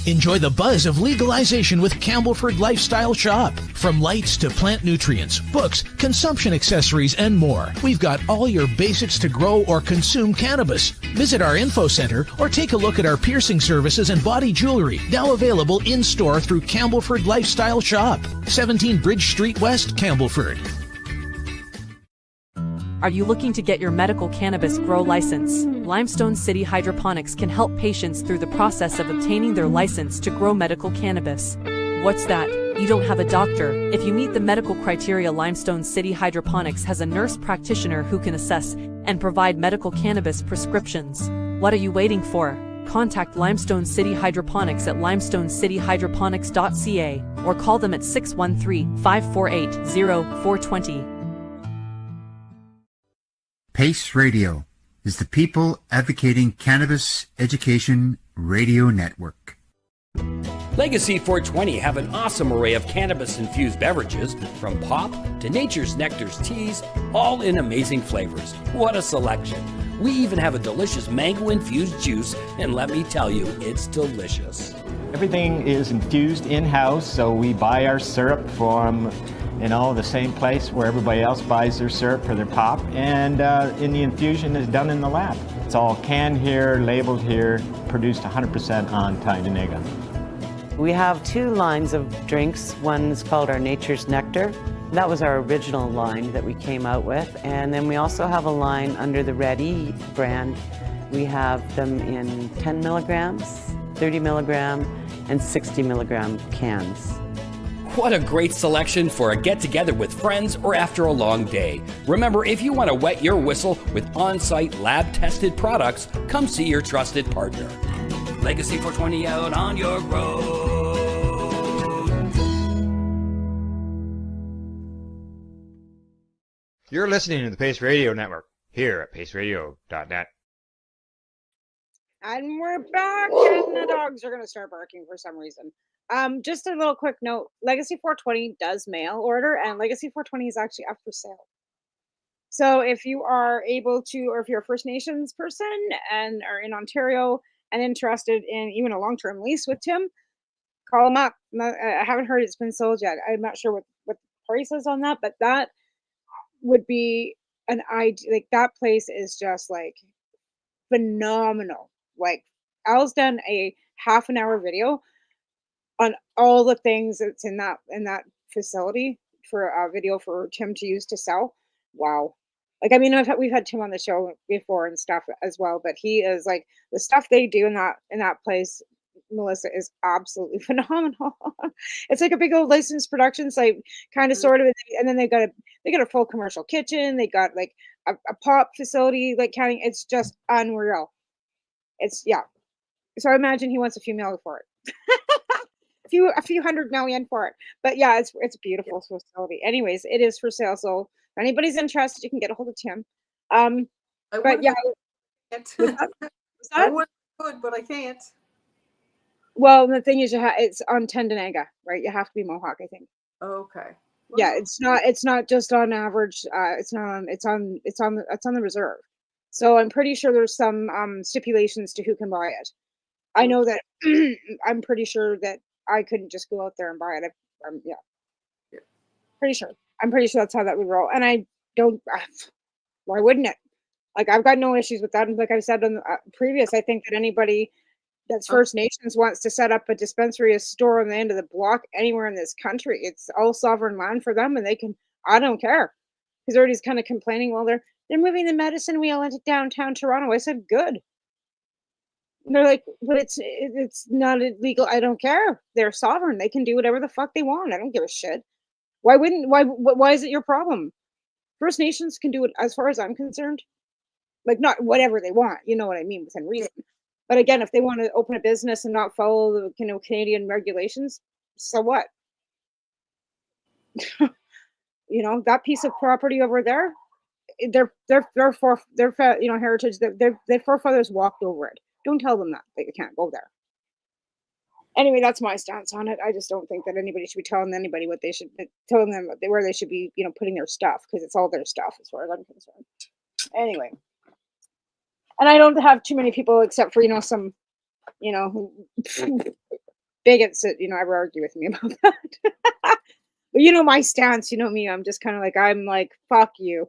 [SPEAKER 8] Enjoy the buzz of legalization with Campbellford Lifestyle Shop. From lights to plant nutrients, books, consumption accessories, and more, we've got all your basics to grow or consume cannabis. Visit our info center or take a look at our piercing services and body jewelry, now available in-store through Campbellford Lifestyle Shop, 17 Bridge Street West, Campbellford.
[SPEAKER 9] Are you looking to get your medical cannabis grow license? Limestone City Hydroponics can help patients through the process of obtaining their license to grow medical cannabis. What's that? You don't have a doctor. If you meet the medical criteria, Limestone City Hydroponics has a nurse practitioner who can assess and provide medical cannabis prescriptions. What are you waiting for? Contact Limestone City Hydroponics at limestonecityhydroponics.ca or call them at 613-548-0420.
[SPEAKER 10] Pace Radio is the people advocating cannabis education radio network.
[SPEAKER 11] Legacy 420 have an awesome array of cannabis-infused beverages, from pop to Nature's Nectar's teas, all in amazing flavors. What a selection! We even have a delicious mango-infused juice, and let me tell you, it's delicious.
[SPEAKER 12] Everything is infused in-house, so we buy our syrup from the same place where everybody else buys their syrup for their pop, and the infusion is done in the lab. It's all canned here, labeled here, produced 100% on Tyendinaga.
[SPEAKER 13] We have two lines of drinks. One is called our Nature's Nectar. That was our original line that we came out with. And then we also have a line under the Red E brand. We have them in 10 milligrams, 30 milligram, and 60 milligram cans.
[SPEAKER 11] What a great selection for a get-together with friends or after a long day. Remember, if you want to wet your whistle with on-site lab-tested products, come see your trusted partner. Legacy 420 out on your road.
[SPEAKER 1] You're listening to the Pace Radio Network here at paceradio.net.
[SPEAKER 5] And we're back, and the dogs are going to start barking for some reason. Just a little quick note, Legacy 420 does mail order, and Legacy 420 is actually up for sale. So if you are able to, or if you're a First Nations person and are in Ontario and interested in even a long-term lease with Tim, call them up. I haven't heard it's been sold yet. I'm not sure what the price is on that, but that would be an idea. Like, that place is just like phenomenal. Like, Al's done a half an hour video on all the things that's in that facility for a video for Tim to use to sell. Wow. Like, I mean, we've had Tim on the show before and stuff as well, but he is like, the stuff they do in that place, Mellisa, is absolutely phenomenal. It's like a big old licensed production site, kind of, sort of, and then they got a full commercial kitchen. They got like a pop facility, like counting. It's just unreal. It's, yeah. So I imagine he wants a few million for it. a few $100 million for it. But yeah, it's a beautiful facility. Anyways, it is for sale. So if anybody's interested, you can get a hold of Tim. But yeah,
[SPEAKER 6] I would, but I can't.
[SPEAKER 5] Well, the thing is, it's on Tendenega, right? You have to be Mohawk, I think.
[SPEAKER 6] Okay. Well,
[SPEAKER 5] Yeah, it's not just on average. It's on the reserve. So I'm pretty sure there's some stipulations to who can buy it. I know that I'm pretty sure that I couldn't just go out there and buy it. Yeah. Pretty sure. I'm pretty sure that's how that would roll. And I don't. Why wouldn't it? Like, I've got no issues with that. And like I said on the previous, I think that anybody that's First Nations wants to set up a dispensary, a store on the end of the block anywhere in this country, it's all sovereign land for them, and they can. I don't care. Because everybody's kind of complaining. Well, they're moving the medicine wheel into downtown Toronto. I said, good. And they're like, but it's not illegal. I don't care. They're sovereign. They can do whatever the fuck they want. I don't give a shit. Why is it your problem? First Nations can do it, as far as I'm concerned. Like, not whatever they want. You know what I mean, within reason. But again, if they want to open a business and not follow the Canadian regulations, so what? That piece of property over there, their heritage, their forefathers walked over it. Don't tell them that they can't go there. Anyway, that's my stance on it. I just don't think that anybody should be telling anybody what they should telling them where they should be, putting their stuff, because it's all their stuff as far as I'm concerned. Anyway, and I don't have too many people except for some, bigots that ever argue with me about that. But my stance, me, I'm just kind of like, I'm like, fuck you.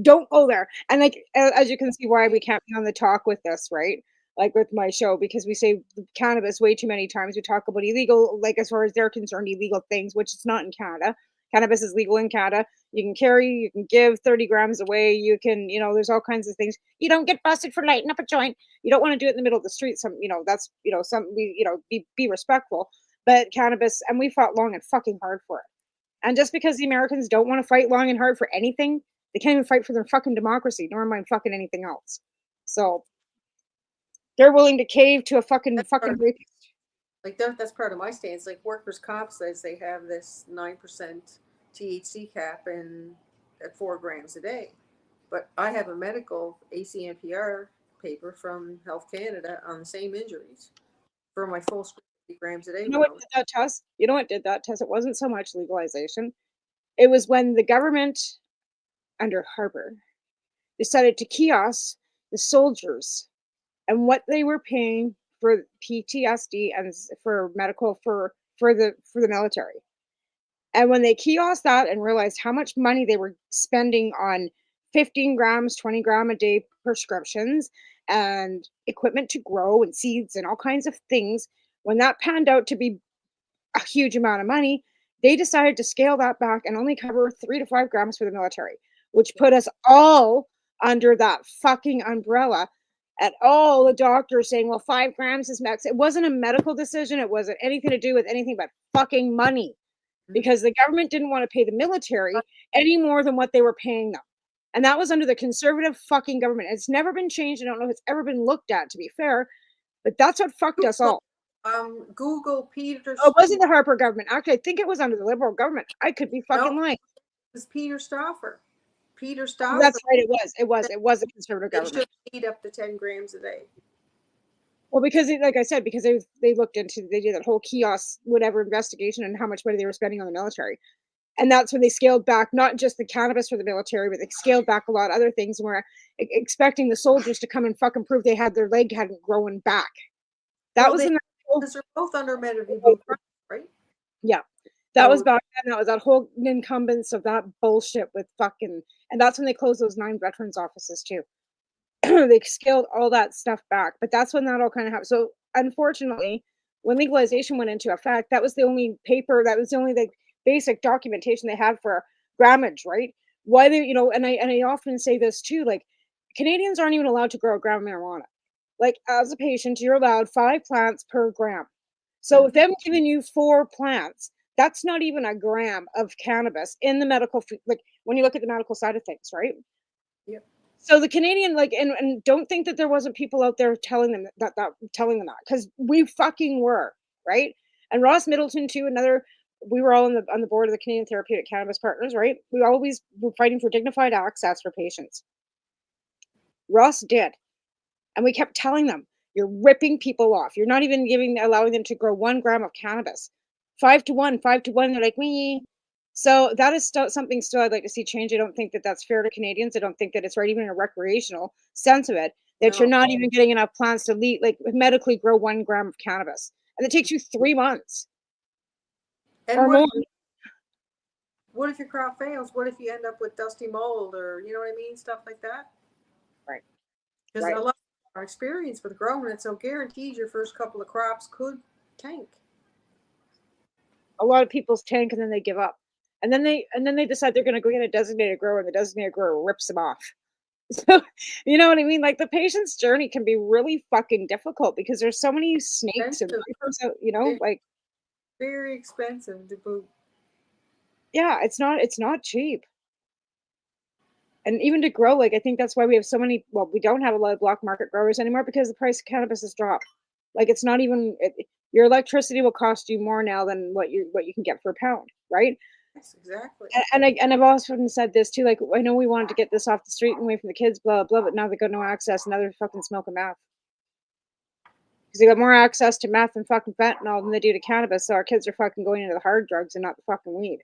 [SPEAKER 5] Don't go there. And like, as you can see why we can't be on the talk with this, right? Like with my show, because we say cannabis way too many times. We talk about illegal, like as far as they're concerned, illegal things, which it's not in Canada. Cannabis is legal in Canada. You can carry, you can give 30 grams away. You can, there's all kinds of things. You don't get busted for lighting up a joint. You don't want to do it in the middle of the street. That's, be respectful. But cannabis, and we fought long and fucking hard for it. And just because the Americans don't want to fight long and hard for anything, they can't even fight for their fucking democracy, nor mind fucking anything else. So they're willing to cave to a fucking rapist.
[SPEAKER 6] Like that's part of my stance. Like workers' comp says they have this 9% THC cap at 4 grams a day, but I have a medical ACNPR paper from Health Canada on the same injuries for my full 8 grams a day.
[SPEAKER 5] You know what did that to us? You know what did that to us? It wasn't so much legalization. It was when the government under Harper decided to kiosk the soldiers and what they were paying for PTSD and for medical for the military. And when they kiosked that and realized how much money they were spending on 15 grams, 20 gram a day prescriptions and equipment to grow and seeds and all kinds of things, when that panned out to be a huge amount of money, they decided to scale that back and only cover 3 to 5 grams for the military, which put us all under that fucking umbrella. At all the doctors saying, well, 5 grams is max. It wasn't a medical decision. It wasn't anything to do with anything but fucking money, because the government didn't want to pay the military any more than what they were paying them. And that was under the conservative fucking government. It's never been changed. I don't know if it's ever been looked at, to be fair, but that's what fucked us all.
[SPEAKER 6] Google Peter.
[SPEAKER 5] Oh, it wasn't the Harper government. Actually, I think it was under the Liberal government. I could be fucking lying.
[SPEAKER 6] It was Peter Stauffer. Peter Stauffer.
[SPEAKER 5] That's right. It was a conservative government.
[SPEAKER 6] Should eat up to 10 grams a day.
[SPEAKER 5] Well, because like I said, because they looked into, they did that whole kiosk, whatever investigation and how much money they were spending on the military. And that's when they scaled back, not just the cannabis for the military, but they scaled back a lot of other things, and were expecting the soldiers to come and fucking prove they had their leg hadn't grown back. That was in the
[SPEAKER 6] Because they're both under Medicare, right?
[SPEAKER 5] Yeah. That was back then. That was that whole incumbents of that bullshit with fucking, and that's when they closed those 9 veterans offices too. They scaled all that stuff back, but that's when that all kind of happened. So unfortunately, when legalization went into effect, that was the only paper, that was the only like basic documentation they had for grammage, right? Why they, you know, and I often say this too, like Canadians aren't even allowed to grow a gram of marijuana. Like as a patient, you're allowed 5 plants per gram. So if them giving you 4 plants, that's not even a gram of cannabis in the medical, like when you look at the medical side of things, right?
[SPEAKER 6] Yep.
[SPEAKER 5] So the Canadian, like, and don't think that there wasn't people out there telling them that telling them that, because we fucking were, right? And Ross Middleton too, another. We were all on the board of the Canadian Therapeutic Cannabis Partners, right? We always were fighting for dignified access for patients. Ross did, and we kept telling them, you're ripping people off. You're not even allowing them to grow 1 gram of cannabis. 5 to 1, 5 to 1. They're like, me. So that is something still I'd like to see change. I don't think that that's fair to Canadians. I don't think that it's right, even in a recreational sense of it, that you're not even getting enough plants to medically grow 1 gram of cannabis. And it takes you 3 months or more.
[SPEAKER 6] What if your crop fails? What if you end up with dusty mold, or you know what I mean? Stuff like that.
[SPEAKER 5] Right.
[SPEAKER 6] Because a lot of our experience with growing it, so guaranteed your first couple of crops could tank.
[SPEAKER 5] A lot of people's tank, and then they give up. And then they decide they're going to go get a designated grower, and the designated grower rips them off. So, you know what I mean? Like the patient's journey can be really fucking difficult because there's so many snakes and vipers out, you know, like
[SPEAKER 6] very expensive to boot.
[SPEAKER 5] Yeah, it's not cheap. And even to grow, like I think that's why we have so many. Well, we don't have a lot of block market growers anymore because the price of cannabis has dropped. Like it's not even your electricity will cost you more now than what you can get for a pound, right?
[SPEAKER 6] Yes, exactly.
[SPEAKER 5] And I've also said this too. Like I know we wanted to get this off the street and away from the kids, blah blah. But now they got no access. And now they're fucking smoking meth because they got more access to meth and fucking fentanyl than they do to cannabis. So our kids are fucking going into the hard drugs and not the fucking weed.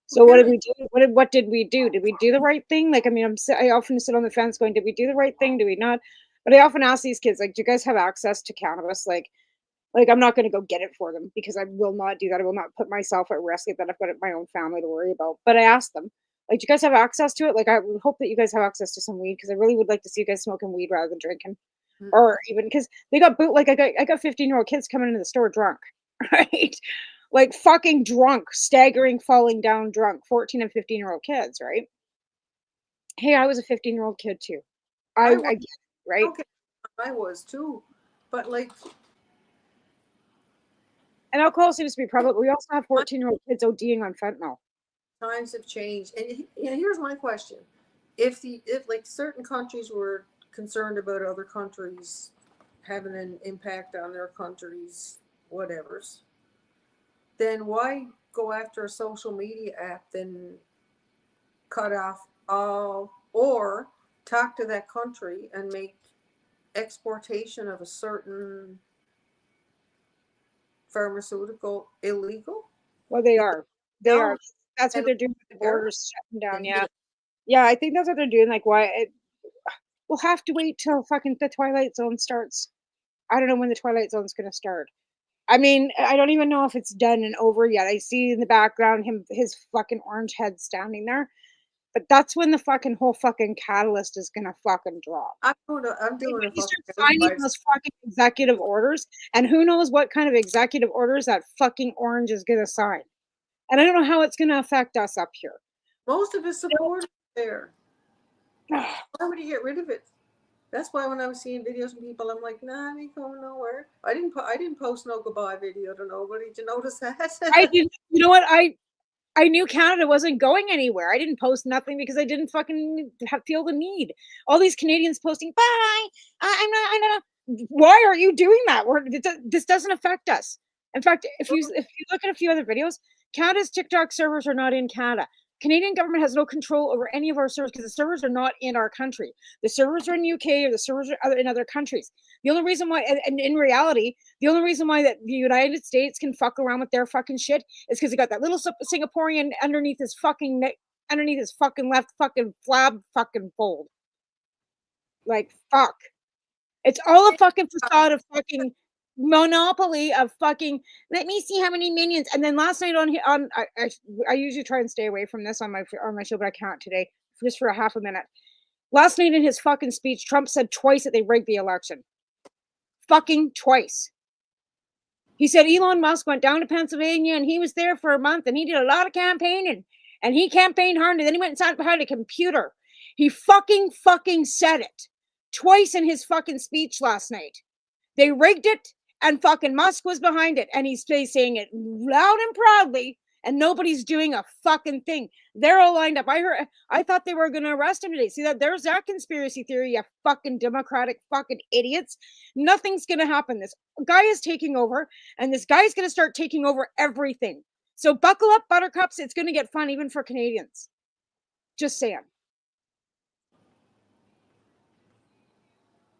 [SPEAKER 5] So what did we do? What did we do? Did we do the right thing? Like I mean, I often sit on the fence going, did we do the right thing? Do we not? But I often ask these kids, like, do you guys have access to cannabis? Like I'm not going to go get it for them because I will not do that. I will not put myself at risk if I've got my own family to worry about. But I asked them, like, do you guys have access to it? Like, I would hope that you guys have access to some weed because I really would like to see you guys smoking weed rather than drinking, or even because they got like I got 15-year-old kids coming into the store drunk, right? Like fucking drunk, staggering, falling down drunk, 14 and 15-year-old kids, right? Hey, I was a 15-year-old kid too. I get it, right?
[SPEAKER 6] Okay, I was too, but like.
[SPEAKER 5] And alcohol seems to be prevalent, but we also have 14-year-old kids ODing on fentanyl.
[SPEAKER 6] Times have changed, and here's my question: if like certain countries were concerned about other countries having an impact on their countries, whatever's, then why go after a social media app? Then cut off all, or talk to that country and make exportation of a certain pharmaceutical illegal?
[SPEAKER 5] Well, they are. They are. That's what they're doing with the borders shutting down. Yeah. Yeah, I think that's what they're doing. Like, we'll have to wait till fucking the Twilight Zone starts. I don't know when the Twilight Zone's going to start. I mean, I don't even know if it's done and over yet. I see in the background his fucking orange head standing there. But that's when the fucking whole fucking catalyst is gonna fucking drop.
[SPEAKER 6] I'm doing
[SPEAKER 5] it. You start signing those fucking executive orders, and who knows what kind of executive orders that fucking orange is gonna sign. And I don't know how it's gonna affect us up here.
[SPEAKER 6] Most of his support is there. Why would he get rid of it? That's why when I was seeing videos from people, I'm like, nah, I ain't going nowhere. I didn't post no goodbye video to nobody. Did you notice that?
[SPEAKER 5] I didn't. You know what? I knew Canada wasn't going anywhere. I didn't post nothing because I didn't fucking feel the need. All these Canadians posting, bye. I'm not. Why are you doing that? This doesn't affect us. In fact, if you look at a few other videos, Canada's TikTok servers are not in Canada. Canadian government has no control over any of our servers because the servers are not in our country. The servers are in UK or the servers are in other countries. The only reason why, and in reality, the only reason why that the United States can fuck around with their fucking shit is because he got that little Singaporean underneath his fucking neck, underneath his fucking left fucking flab fucking fold. Like, fuck. It's all a fucking facade of fucking monopoly of fucking, let me see how many minions. And then last night I usually try and stay away from this on my show, but I can't today, just for a half a minute. Last night in his fucking speech, Trump said twice that they rigged the election. Fucking twice. He said Elon Musk went down to Pennsylvania and he was there for a month and he did a lot of campaigning and he campaigned hard and then he went and sat behind a computer. He fucking said it twice in his fucking speech last night. They rigged it and fucking Musk was behind it and he's saying it loud and proudly and nobody's doing a fucking thing. They're all lined up. I thought they were going to arrest him today. See that? There's that conspiracy theory, you fucking Democratic fucking idiots. Nothing's going to happen. This guy is taking over and this guy is going to start taking over everything. So buckle up, buttercups. It's going to get fun even for Canadians. Just saying.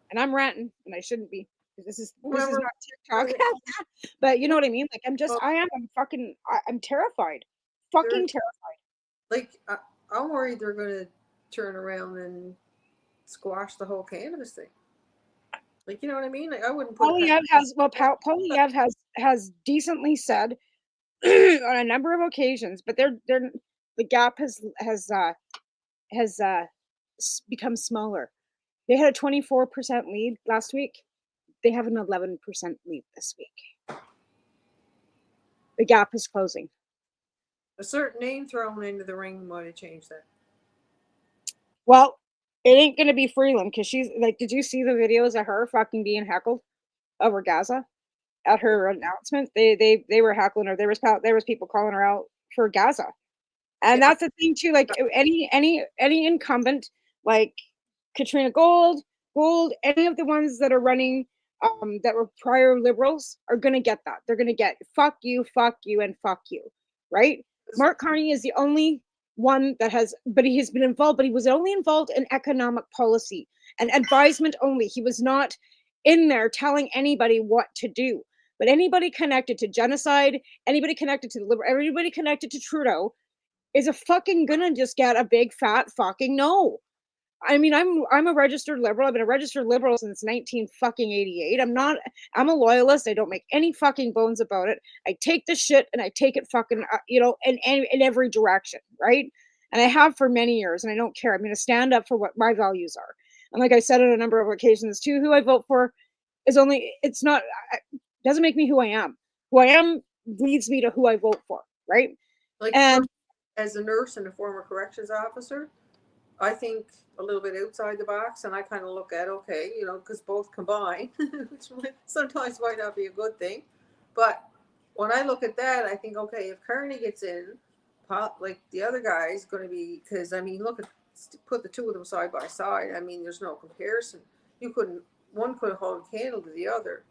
[SPEAKER 5] And I'm ranting and I shouldn't be. This is not TikTok. But you know what I mean? Like I'm terrified. Fucking terrified.
[SPEAKER 6] Like I'm worried they're gonna turn around and squash the whole cannabis thing. Like, you know what I mean? Like I wouldn't put
[SPEAKER 5] Poilievre has decently said on a number of occasions, but the gap has become smaller. They had a 24% lead last week. They have an 11% lead this week. The gap is closing.
[SPEAKER 6] A certain name thrown into the ring might have changed that.
[SPEAKER 5] Well, it ain't going to be Freeland because she's like, did you see the videos of her fucking being heckled over Gaza at her announcement? They were heckling her. There was people calling her out for Gaza. And that's the thing too. Like any incumbent like Katrina Gold, any of the ones that are running that were prior liberals are going to get that. They're going to get fuck you, and fuck you, right? Mark Carney is the only one that has, but he has been involved, but he was only involved in economic policy and advisement only. He was not in there telling anybody what to do. But anybody connected to genocide, anybody connected to the liberal, everybody connected to Trudeau is a fucking gonna just get a big fat fucking no. I mean, I'm a registered liberal. I've been a registered liberal since 1988. I'm a loyalist. I don't make any fucking bones about it. I take the shit and I take it fucking, in every direction, right? And I have for many years, and I don't care. I'm going to stand up for what my values are. And like I said on a number of occasions too, who I vote for doesn't make me who I am. Who I am leads me to who I vote for, right?
[SPEAKER 6] Like, as a nurse and a former corrections officer, I think a little bit outside the box, and I kind of look at, okay, because both combine, which sometimes might not be a good thing. But when I look at that, I think, okay, if Kearney gets in, like the other guy is going to be, because I mean, put the two of them side by side. I mean, there's no comparison. One couldn't hold a candle to the other.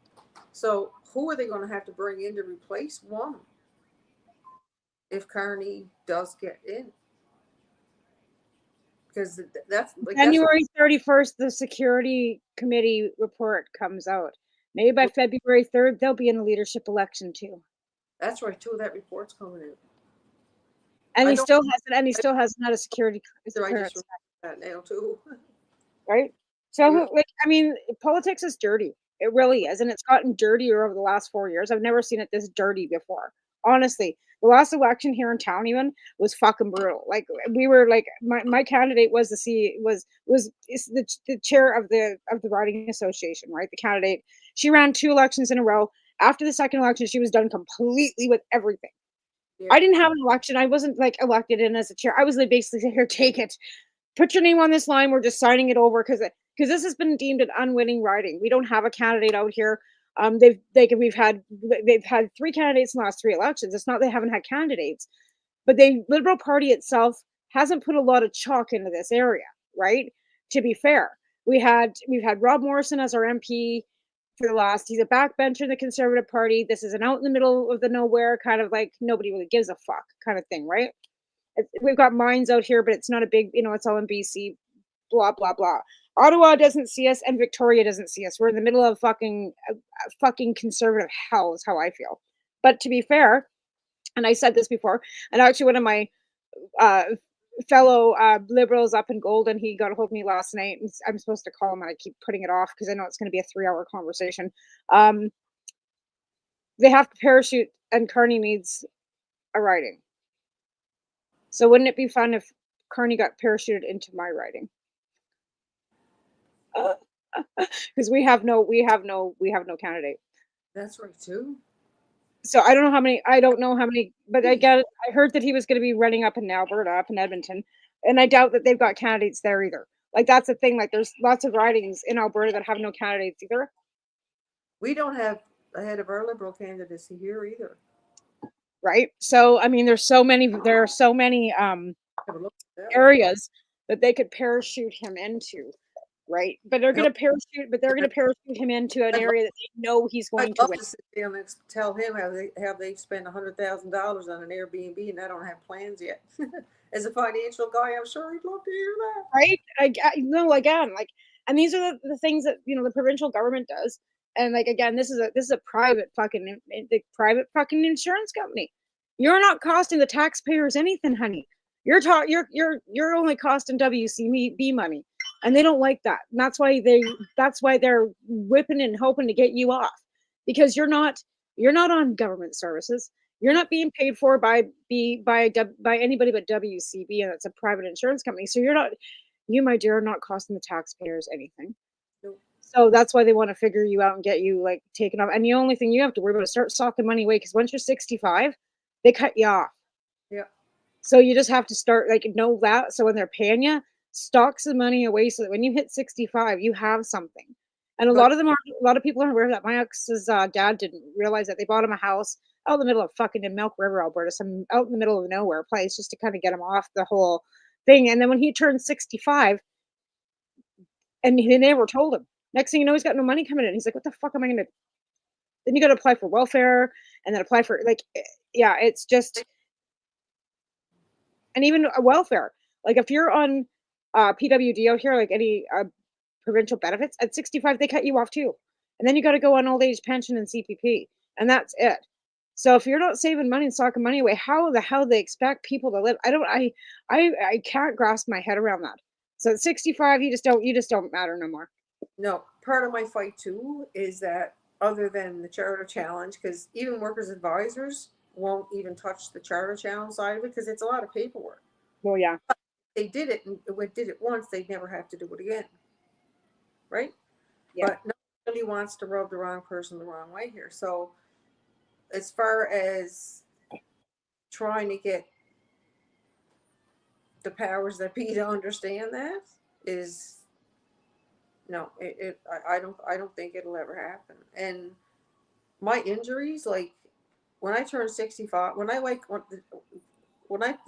[SPEAKER 6] So who are they going to have to bring in to replace one if Kearney does get in? Because that's like
[SPEAKER 5] January 31st, the security committee report comes out. Maybe by February 3rd, they'll be in a leadership election too.
[SPEAKER 6] That's right, too. That report's coming out.
[SPEAKER 5] And he still hasn't had a security clearance.
[SPEAKER 6] That now too.
[SPEAKER 5] Right? So politics is dirty. It really is. And it's gotten dirtier over the last 4 years. I've never seen it this dirty before. Honestly. The last election here in town even was fucking brutal. Like we were like my candidate was the chair of the riding association, right? The candidate. She ran 2 elections in a row. After the second election, she was done completely with everything. Yeah. I didn't have an election. I wasn't like elected in as a chair. I was like basically here, take it. Put your name on this line. We're just signing it over because this has been deemed an unwinning riding. We don't have a candidate out here. They've had 3 candidates in the last 3 elections. It's not they haven't had candidates, but the Liberal Party itself hasn't put a lot of chalk into this area, right? To be fair, we've had Rob Morrison as our MP for the last. He's a backbencher in the Conservative Party. This is an out in the middle of the nowhere kind of like nobody really gives a fuck kind of thing, right? We've got mines out here, but it's not a big, it's all in BC. Blah blah blah. Ottawa doesn't see us, and Victoria doesn't see us. We're in the middle of fucking conservative hell, is how I feel. But to be fair, and I said this before, and actually one of my fellow liberals up in Golden, he got a hold of me last night. And I'm supposed to call him, and I keep putting it off because I know it's going to be a 3-hour conversation. they have to parachute, and Carney needs a riding. So wouldn't it be fun if Carney got parachuted into my riding? Because we have no candidate.
[SPEAKER 6] That's right too.
[SPEAKER 5] So I don't know how many, but I heard that he was going to be running up in Alberta, up in Edmonton, and I doubt that they've got candidates there either. Like, that's the thing. Like, there's lots of ridings in Alberta that have no candidates either.
[SPEAKER 6] We don't have a head of our Liberal candidacy here either.
[SPEAKER 5] Right. So I mean, there are so many areas that they could parachute him into. Right. But they're going to parachute him into an area that they know he's going to win.
[SPEAKER 6] To sit there and tell him how they spent $100,000 on an Airbnb and I don't have plans yet. As a financial guy, I'm sure he'd love to hear that.
[SPEAKER 5] Right. Again, like, and these are the things that, the provincial government does. And like, again, this is a private fucking insurance company. You're not costing the taxpayers anything, honey. You're only costing WCB money, and they don't like that. And that's why they're whipping and hoping to get you off, because you're not on government services. You're not being paid for by anybody but WCB, and it's a private insurance company. So you, my dear, are not costing the taxpayers anything. So that's why they want to figure you out and get you like taken off. And the only thing you have to worry about is start socking money away, because once you're 65, they cut you off.
[SPEAKER 6] Yeah.
[SPEAKER 5] So you just have to start know that. So when they're paying you, stock some money away so that when you hit 65, you have something. And a lot of people aren't aware of that. My ex's dad didn't realize that. They bought him a house out in the middle of fucking Milk River, Alberta, some out in the middle of nowhere place, just to kind of get him off the whole thing. And then when he turned 65, and they never told him. Next thing you know, he's got no money coming in. He's like, what the fuck am I going to do? Then you got to apply for welfare and then apply for it's just, and even a welfare. Like if you're on PWD out here, like any provincial benefits, at 65, they cut you off too. And then you got to go on old age pension and CPP, and that's it. So if you're not saving money and socking money away, how the hell they expect people to live? I can't grasp my head around that. So at 65, you just don't matter no more.
[SPEAKER 6] No, part of my fight too is that other than the charter challenge, because even workers' advisors won't even touch the charter challenge side of it because it's a lot of paperwork.
[SPEAKER 5] Well, yeah.
[SPEAKER 6] But they did it and did it once, they'd never have to do it again. Right?
[SPEAKER 5] Yeah.
[SPEAKER 6] But nobody wants to rub the wrong person the wrong way here. So as far as trying to get the powers that be to understand that is no, I don't think it'll ever happen. And my injuries, like when I turn 65, the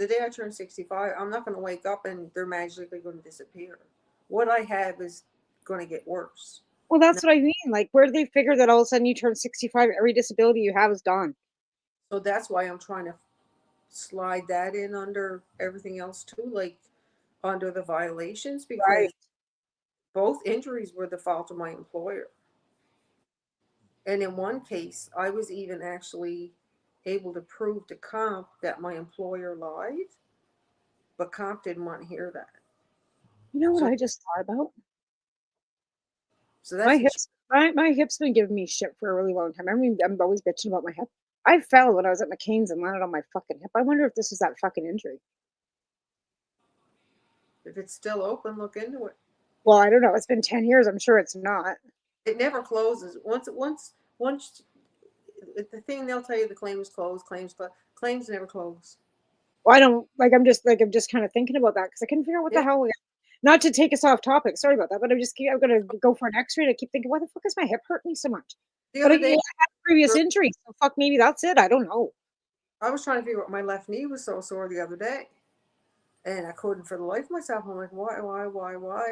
[SPEAKER 6] day I turn 65, I'm not going to wake up and they're magically going to disappear. What I have is going to get worse.
[SPEAKER 5] Well, that's what I mean. Like, where do they figure that all of a sudden you turn 65, every disability you have is gone?
[SPEAKER 6] So that's why I'm trying to slide that in under everything else too, like under the violations, because both injuries were the fault of my employer. And in one case, I was even actually able to prove to Comp that my employer lied, but Comp didn't want to hear that.
[SPEAKER 5] You know what I just thought about?
[SPEAKER 6] So that's
[SPEAKER 5] my hip's been giving me shit for a really long time. I mean, I'm always bitching about my hip. I fell when I was at McCain's and landed on my fucking hip. I wonder if this is that fucking injury.
[SPEAKER 6] If it's still open, look into it.
[SPEAKER 5] Well, I don't know. It's been 10 years. I'm sure it's not.
[SPEAKER 6] It never closes. Once the thing they'll tell you the claim is closed. Claims never close.
[SPEAKER 5] Well, I don't like. I'm just kind of thinking about that because I couldn't figure out what the hell. Not to take us off topic. Sorry about that, but I'm gonna go for an X-ray. And I keep thinking, why the fuck is my hip hurting me so much? But I had previous injuries, so fuck, maybe that's it. I don't know.
[SPEAKER 6] I was trying to figure out my left knee was so sore the other day. And I couldn't for the life of myself. I'm like, why?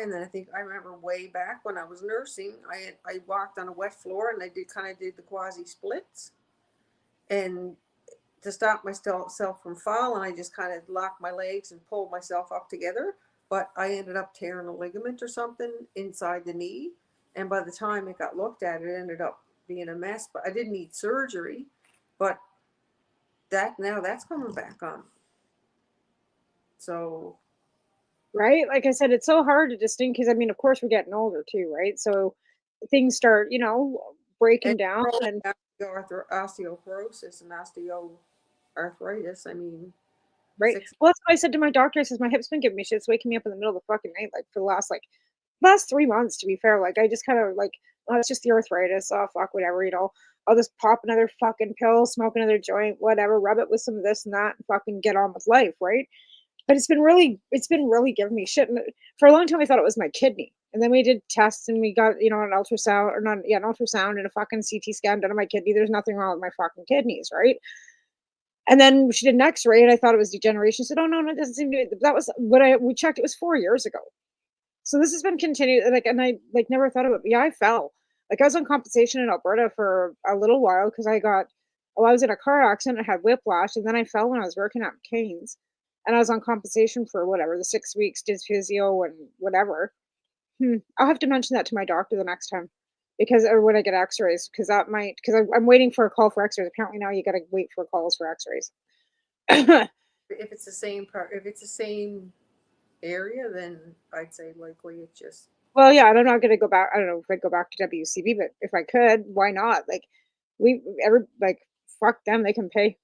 [SPEAKER 6] And then I remember way back when I was nursing, I walked on a wet floor and I did the quasi splits. And to stop myself from falling, I just kind of locked my legs and pulled myself up together. But I ended up tearing a ligament or something inside the knee. And by the time it got looked at, it ended up being a mess. But I didn't need surgery. But that's coming back on. So,
[SPEAKER 5] right, like I said, it's so hard to distinguish because I mean, of course, we're getting older too, right? So things start, breaking down, and
[SPEAKER 6] osteoporosis and osteoarthritis. I mean,
[SPEAKER 5] right. Well, that's what I said to my doctor. I says, my hip's been giving me shit. It's waking me up in the middle of the fucking night, like for the last 3 months, to be fair. Like, I just kind of like, oh, it's just the arthritis. Oh, fuck, whatever, you know. I'll just pop another fucking pill, smoke another joint, whatever, rub it with some of this and that, and fucking get on with life, right? But it's been really giving me shit. And for a long time, I thought it was my kidney. And then we did tests and we got, you know, an ultrasound, or not, yeah, an ultrasound and a fucking CT scan done on my kidney. There's nothing wrong with my fucking kidneys, right? And then she did an X-ray and I thought it was degeneration. She said, oh, no, it doesn't seem to be. That was what we checked. It was 4 years ago. So this has been continued. Like, and I like never thought of it. But yeah, I fell. Like, I was on compensation in Alberta for a little while because I was in a car accident. I had whiplash, and then I fell when I was working at McCain's, and I was on compensation for whatever, the 6 weeks, did physio and whatever. I'll have to mention that to my doctor the next time, or when I get X-rays, because I'm waiting for a call for X-rays. Apparently now you got to wait for calls for X-rays.
[SPEAKER 6] If it's the same part, if it's the same area, then I'd say likely it's just.
[SPEAKER 5] Well, yeah, I'm not going to go back. I don't know if I'd go back to WCB, but if I could, why not? Like, fuck them. They can pay,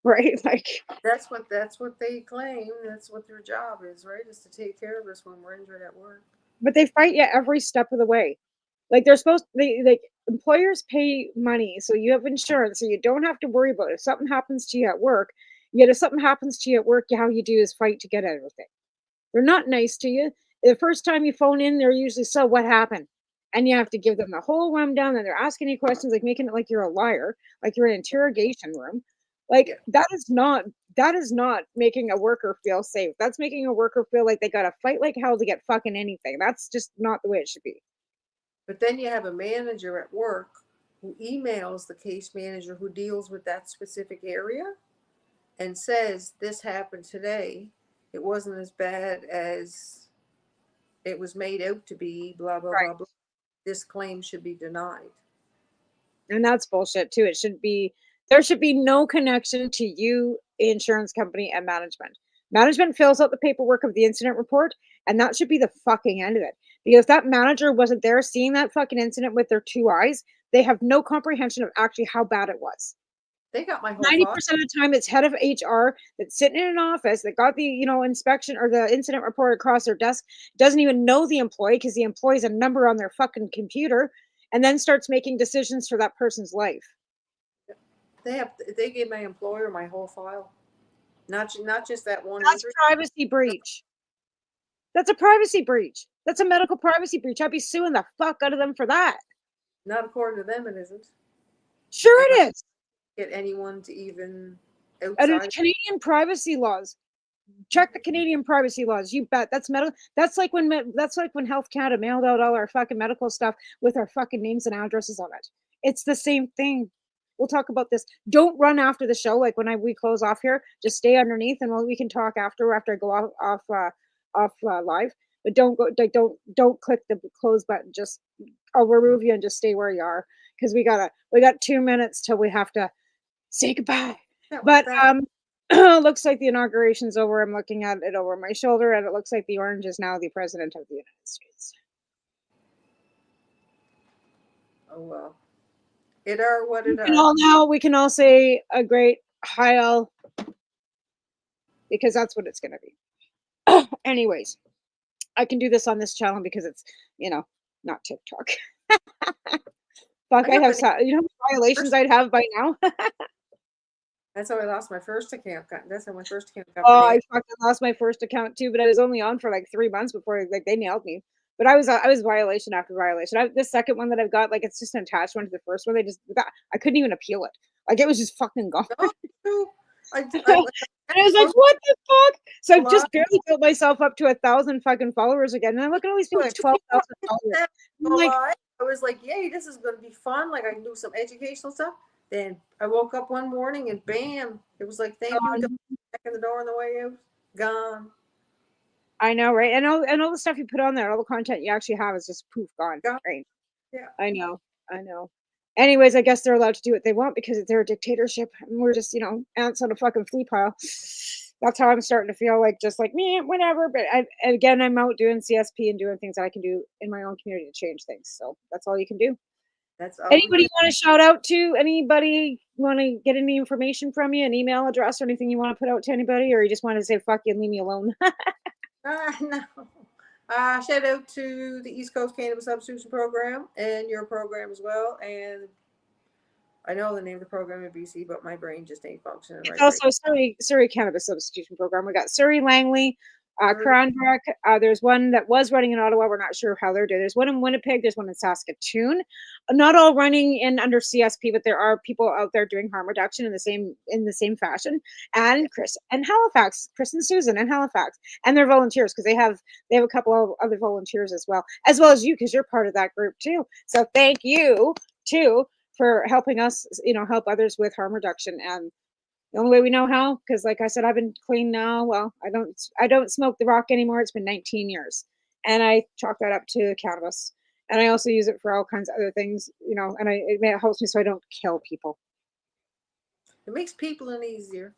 [SPEAKER 5] right? Like,
[SPEAKER 6] that's what they claim. That's what their job is, right? Is to take care of us when we're injured at work.
[SPEAKER 5] But they fight you every step of the way. Like, employers pay money, so you have insurance, so you don't have to worry about it. If something happens to you at work. Yet if something happens to you at work, how you do is fight to get everything. They're not nice to you. The first time you phone in, they're usually, so what happened? And you have to give them the whole rundown, and they're asking you questions, like making it like you're a liar, like you're in an interrogation room. Like, that is not making a worker feel safe. That's making a worker feel like they got to fight like hell to get fucking anything. That's just not the way it should be.
[SPEAKER 6] But then you have a manager at work who emails the case manager who deals with that specific area and says, this happened today. It wasn't as bad as it was made out to be, blah, blah, blah, blah. This claim should be denied.
[SPEAKER 5] And that's bullshit too. There should be no connection to you, insurance company, and management. Management fills out the paperwork of the incident report, and that should be the fucking end of it. Because if that manager wasn't there seeing that fucking incident with their 2 eyes, they have no comprehension of actually how bad it was.
[SPEAKER 6] They got my whole
[SPEAKER 5] 90% of the time, it's head of HR that's sitting in an office that got the, you know, inspection or the incident report across their desk, doesn't even know the employee because the employee's a number on their fucking computer, and then starts making decisions for that person's life.
[SPEAKER 6] They gave my employer my whole file, not just that one.
[SPEAKER 5] That's privacy breach. That's a privacy breach. That's a medical privacy breach. I'd be suing the fuck out of them for that.
[SPEAKER 6] Not according to them, it isn't.
[SPEAKER 5] Sure, it is.
[SPEAKER 6] Get anyone to even outside.
[SPEAKER 5] Under the Canadian privacy laws. Check the Canadian privacy laws. You bet. That's medical. That's like when Health Canada mailed out all our fucking medical stuff with our fucking names and addresses on it. It's the same thing. We'll talk about this. Don't run after the show. Like when we close off here, just stay underneath, and we can talk after I go off live. But don't go. Like, don't click the close button. Just I'll remove you and just stay where you are, because we got 2 minutes till we have to say goodbye. But looks like the inauguration's over. I'm looking at it over my shoulder, and it looks like the orange is now the president of the United States.
[SPEAKER 6] Oh well. It are what it are.
[SPEAKER 5] Now we can all say a great Heil, because that's what it's going to be. Anyways, I can do this on this channel because it's, not TikTok. Fuck, I have violations I'd have by now.
[SPEAKER 6] That's how I lost my first account. That's how my first account got.
[SPEAKER 5] Oh, I fucking lost my first account too, but I was only on for like 3 months before they nailed me. But I was violation after violation. The second one that I've got, it's just an attached one to the first one. I couldn't even appeal it. Like, it was just fucking gone. And I was like, what the fuck? So I've just barely built myself up to 1,000 fucking followers again. And I look at all these people, 12,000 followers.
[SPEAKER 6] I was like, yay, this is going to be fun. Like, I can do some educational stuff. Then I woke up one morning and bam, it was like, thank you. Back in the door on the way out. Gone.
[SPEAKER 5] I know, right? And all the stuff you put on there, all the content you actually have is just poof, gone. Right?
[SPEAKER 6] Yeah.
[SPEAKER 5] I know. Anyways, I guess they're allowed to do what they want because it's their dictatorship, and we're just, ants on a fucking flea pile. That's how I'm starting to feel, me, whatever. But I'm out doing CSP and doing things that I can do in my own community to change things. So that's all you can do.
[SPEAKER 6] That's all.
[SPEAKER 5] Anybody you want to shout out to? Anybody want to get any information from you? An email address or anything you want to put out to anybody? Or you just want to say, fuck you and leave me alone?
[SPEAKER 6] No. Shout out to the East Coast Cannabis Substitution Program and your program as well. And I know the name of the program in BC, but my brain just ain't functioning
[SPEAKER 5] It's
[SPEAKER 6] right.
[SPEAKER 5] also Surrey Cannabis Substitution Program. We got Surrey, Langley, Cranbrook. There's one that was running in Ottawa. We're not sure how they're doing. There's one in Winnipeg. There's one in Saskatoon. Not all running in under CSP, but there are people out there doing harm reduction in the same fashion. And Chris and Halifax, Chris and Susan in Halifax, and they're volunteers because they have a couple of other volunteers as well as you, because you're part of that group too. So thank you too for helping us, help others with harm reduction. And the only way we know how, because like I said, I've been clean now. Well, I don't smoke the rock anymore. It's been 19 years. And I chalk that up to cannabis. And I also use it for all kinds of other things, and it helps me so I don't kill people.
[SPEAKER 6] It makes people easier.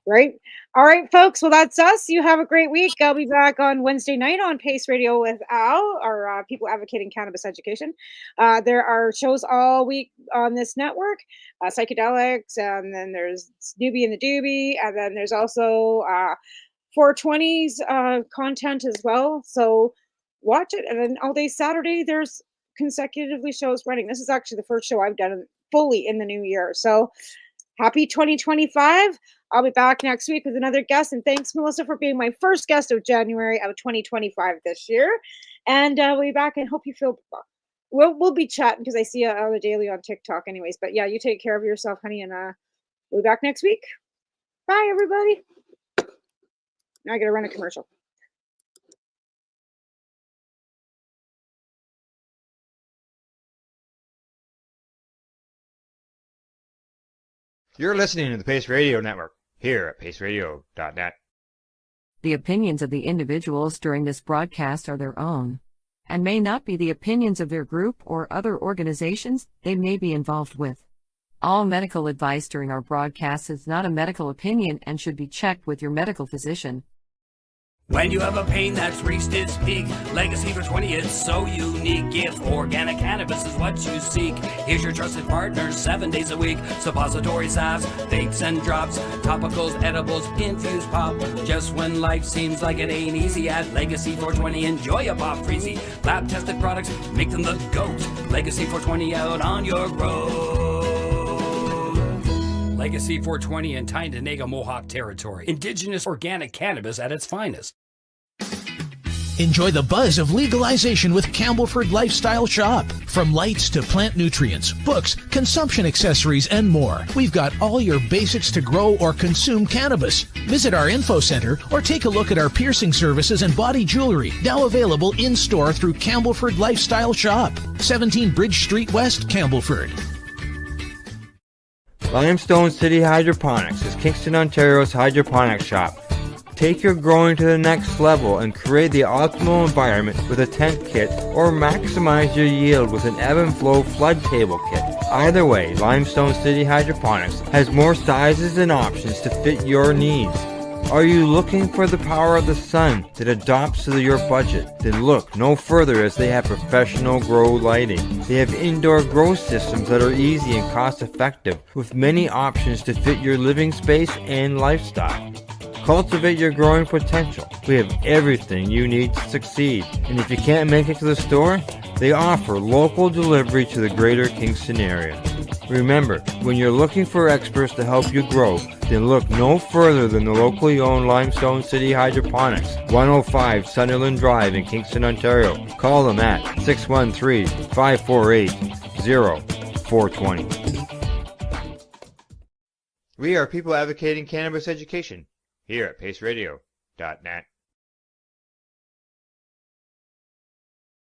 [SPEAKER 5] Right. All right, folks. Well, that's us. You have a great week. I'll be back on Wednesday night on Pace Radio with Al, our people advocating cannabis education. There are shows all week on this network, psychedelics, and then there's Doobie and the Doobie, and then there's also 420's content as well. So watch it. And then all day Saturday, there's consecutively shows running. This is actually the first show I've done fully in the new year. So happy 2025. I'll be back next week with another guest. And thanks, Mellisa, for being my first guest of January of 2025 this year. And we'll be back and hope you feel we'll be chatting because I see you on the daily on TikTok anyways. But yeah, you take care of yourself, honey, and we'll be back next week. Bye, everybody. Now I got to run a commercial.
[SPEAKER 1] You're listening to the Pace Radio Network here at paceradio.net.
[SPEAKER 3] The opinions of the individuals during this broadcast are their own, and may not be the opinions of their group or other organizations they may be involved with. All medical advice during our broadcast is not a medical opinion and should be checked with your medical physician.
[SPEAKER 11] When you have a pain that's reached its peak, Legacy for 20, it's so unique. If organic cannabis is what you seek, here's your trusted partner 7 days a week. Suppository salves, vapes and drops, topicals, edibles, infused pop. Just when life seems like it ain't easy, at Legacy 420, enjoy a pop freezy. Lab tested products, make them the GOAT. Legacy 420 out on your road. Legacy 420 in Tyendinaga Mohawk territory. Indigenous organic cannabis at its finest.
[SPEAKER 8] Enjoy the buzz of legalization with Campbellford Lifestyle Shop. From lights to plant nutrients, books, consumption accessories, and more, we've got all your basics to grow or consume cannabis. Visit our info center or take a look at our piercing services and body jewelry, now available in-store through Campbellford Lifestyle Shop, 17 Bridge Street West, Campbellford.
[SPEAKER 7] Limestone City Hydroponics is Kingston, Ontario's hydroponics shop. Take your growing to the next level and create the optimal environment with a tent kit, or maximize your yield with an ebb and flow flood table kit. Either way, Limestone City Hydroponics has more sizes and options to fit your needs. Are you looking for the power of the sun that adapts to your budget? Then look no further, as they have professional grow lighting. They have indoor grow systems that are easy and cost effective, with many options to fit your living space and lifestyle. Cultivate your growing potential. We have everything you need to succeed. And if you can't make it to the store, they offer local delivery to the greater Kingston area. Remember, when you're looking for experts to help you grow, then look no further than the locally owned Limestone City Hydroponics, 105 Sunderland Drive in Kingston, Ontario. Call them at 613-548-0420.
[SPEAKER 1] We are people advocating cannabis education here at paceradio.net.